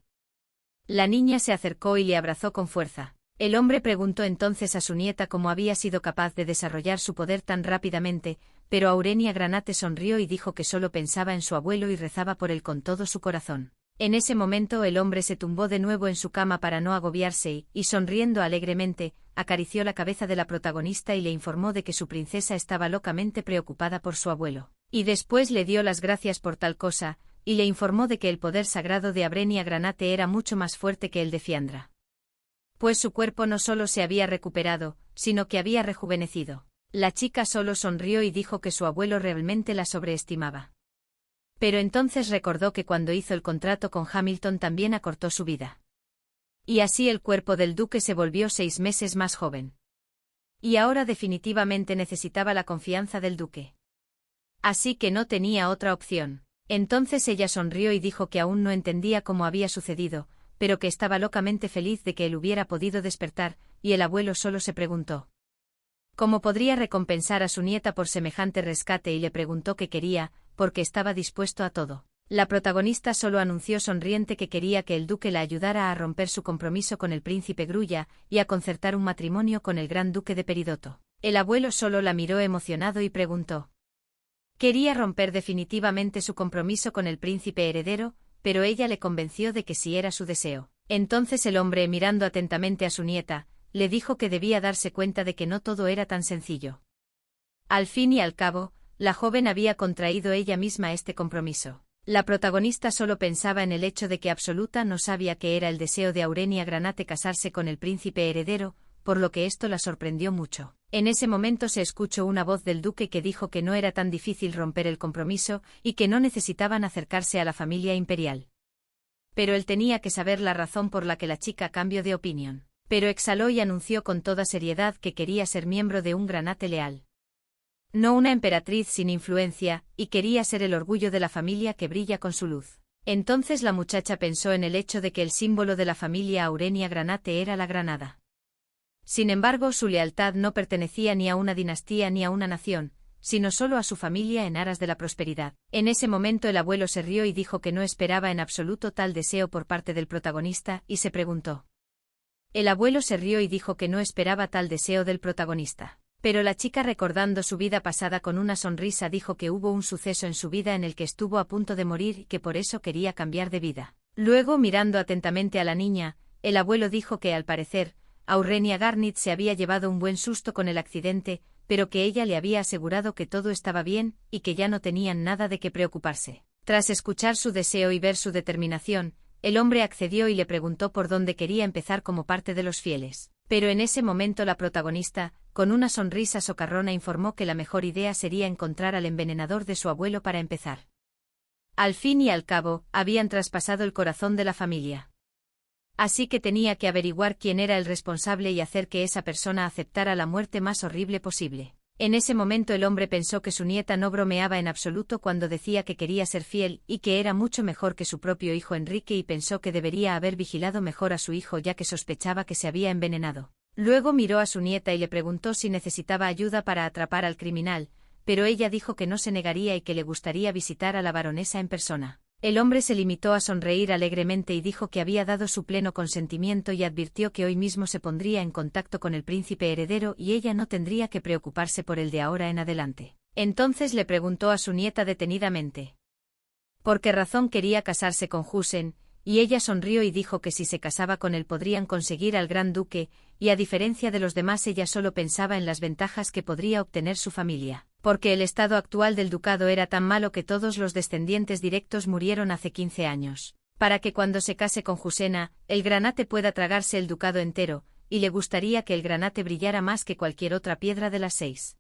A: La niña se acercó y le abrazó con fuerza. El hombre preguntó entonces a su nieta cómo había sido capaz de desarrollar su poder tan rápidamente, pero Aurenia Granate sonrió y dijo que solo pensaba en su abuelo y rezaba por él con todo su corazón. En ese momento el hombre se tumbó de nuevo en su cama para no agobiarse y, sonriendo alegremente, acarició la cabeza de la protagonista y le informó de que su princesa estaba locamente preocupada por su abuelo. Y después le dio las gracias por tal cosa, y le informó de que el poder sagrado de Aurenia Granate era mucho más fuerte que el de Fiandra. Pues su cuerpo no solo se había recuperado, sino que había rejuvenecido. La chica solo sonrió y dijo que su abuelo realmente la sobreestimaba. Pero entonces recordó que cuando hizo el contrato con Hamilton también acortó su vida. Y así el cuerpo del duque se volvió 6 meses más joven. Y ahora definitivamente necesitaba la confianza del duque. Así que no tenía otra opción. Entonces ella sonrió y dijo que aún no entendía cómo había sucedido, pero que estaba locamente feliz de que él hubiera podido despertar, y el abuelo solo se preguntó cómo podría recompensar a su nieta por semejante rescate y le preguntó qué quería, porque estaba dispuesto a todo. La protagonista solo anunció sonriente que quería que el duque la ayudara a romper su compromiso con el príncipe Grulla y a concertar un matrimonio con el gran duque de Peridotto. El abuelo solo la miró emocionado y preguntó. Quería romper definitivamente su compromiso con el príncipe heredero, pero ella le convenció de que sí era su deseo. Entonces el hombre, mirando atentamente a su nieta, le dijo que debía darse cuenta de que no todo era tan sencillo. Al fin y al cabo, la joven había contraído ella misma este compromiso. La protagonista solo pensaba en el hecho de que Absoluta no sabía que era el deseo de Aurenia Granate casarse con el príncipe heredero, por lo que esto la sorprendió mucho. En ese momento se escuchó una voz del duque que dijo que no era tan difícil romper el compromiso y que no necesitaban acercarse a la familia imperial. Pero él tenía que saber la razón por la que la chica cambió de opinión. Pero exhaló y anunció con toda seriedad que quería ser miembro de un Granate leal. No una emperatriz sin influencia, y quería ser el orgullo de la familia que brilla con su luz. Entonces la muchacha pensó en el hecho de que el símbolo de la familia Aurenia Granate era la granada. Sin embargo, su lealtad no pertenecía ni a una dinastía ni a una nación, sino solo a su familia en aras de la prosperidad. En ese momento el abuelo se rió y dijo que no esperaba en absoluto tal deseo por parte del protagonista, y se preguntó. El abuelo se rió y dijo que no esperaba tal deseo del protagonista. Pero la chica, recordando su vida pasada con una sonrisa, dijo que hubo un suceso en su vida en el que estuvo a punto de morir y que por eso quería cambiar de vida. Luego, mirando atentamente a la niña, el abuelo dijo que, al parecer, Aurenia Garnit se había llevado un buen susto con el accidente, pero que ella le había asegurado que todo estaba bien y que ya no tenían nada de qué preocuparse. Tras escuchar su deseo y ver su determinación, el hombre accedió y le preguntó por dónde quería empezar como parte de los fieles. Pero en ese momento la protagonista, con una sonrisa socarrona, informó que la mejor idea sería encontrar al envenenador de su abuelo para empezar. Al fin y al cabo, habían traspasado el corazón de la familia. Así que tenía que averiguar quién era el responsable y hacer que esa persona aceptara la muerte más horrible posible. En ese momento el hombre pensó que su nieta no bromeaba en absoluto cuando decía que quería ser fiel y que era mucho mejor que su propio hijo Enrique, y pensó que debería haber vigilado mejor a su hijo ya que sospechaba que se había envenenado. Luego miró a su nieta y le preguntó si necesitaba ayuda para atrapar al criminal, pero ella dijo que no se negaría y que le gustaría visitar a la baronesa en persona. El hombre se limitó a sonreír alegremente y dijo que había dado su pleno consentimiento y advirtió que hoy mismo se pondría en contacto con el príncipe heredero y ella no tendría que preocuparse por él de ahora en adelante. Entonces le preguntó a su nieta detenidamente por qué razón quería casarse con Husen, y ella sonrió y dijo que si se casaba con él podrían conseguir al gran duque, y a diferencia de los demás ella solo pensaba en las ventajas que podría obtener su familia, porque el estado actual del ducado era tan malo que todos los descendientes directos murieron hace 15 años. Para que cuando se case con Jusena, el Granate pueda tragarse el ducado entero, y le gustaría que el Granate brillara más que cualquier otra piedra de las 6.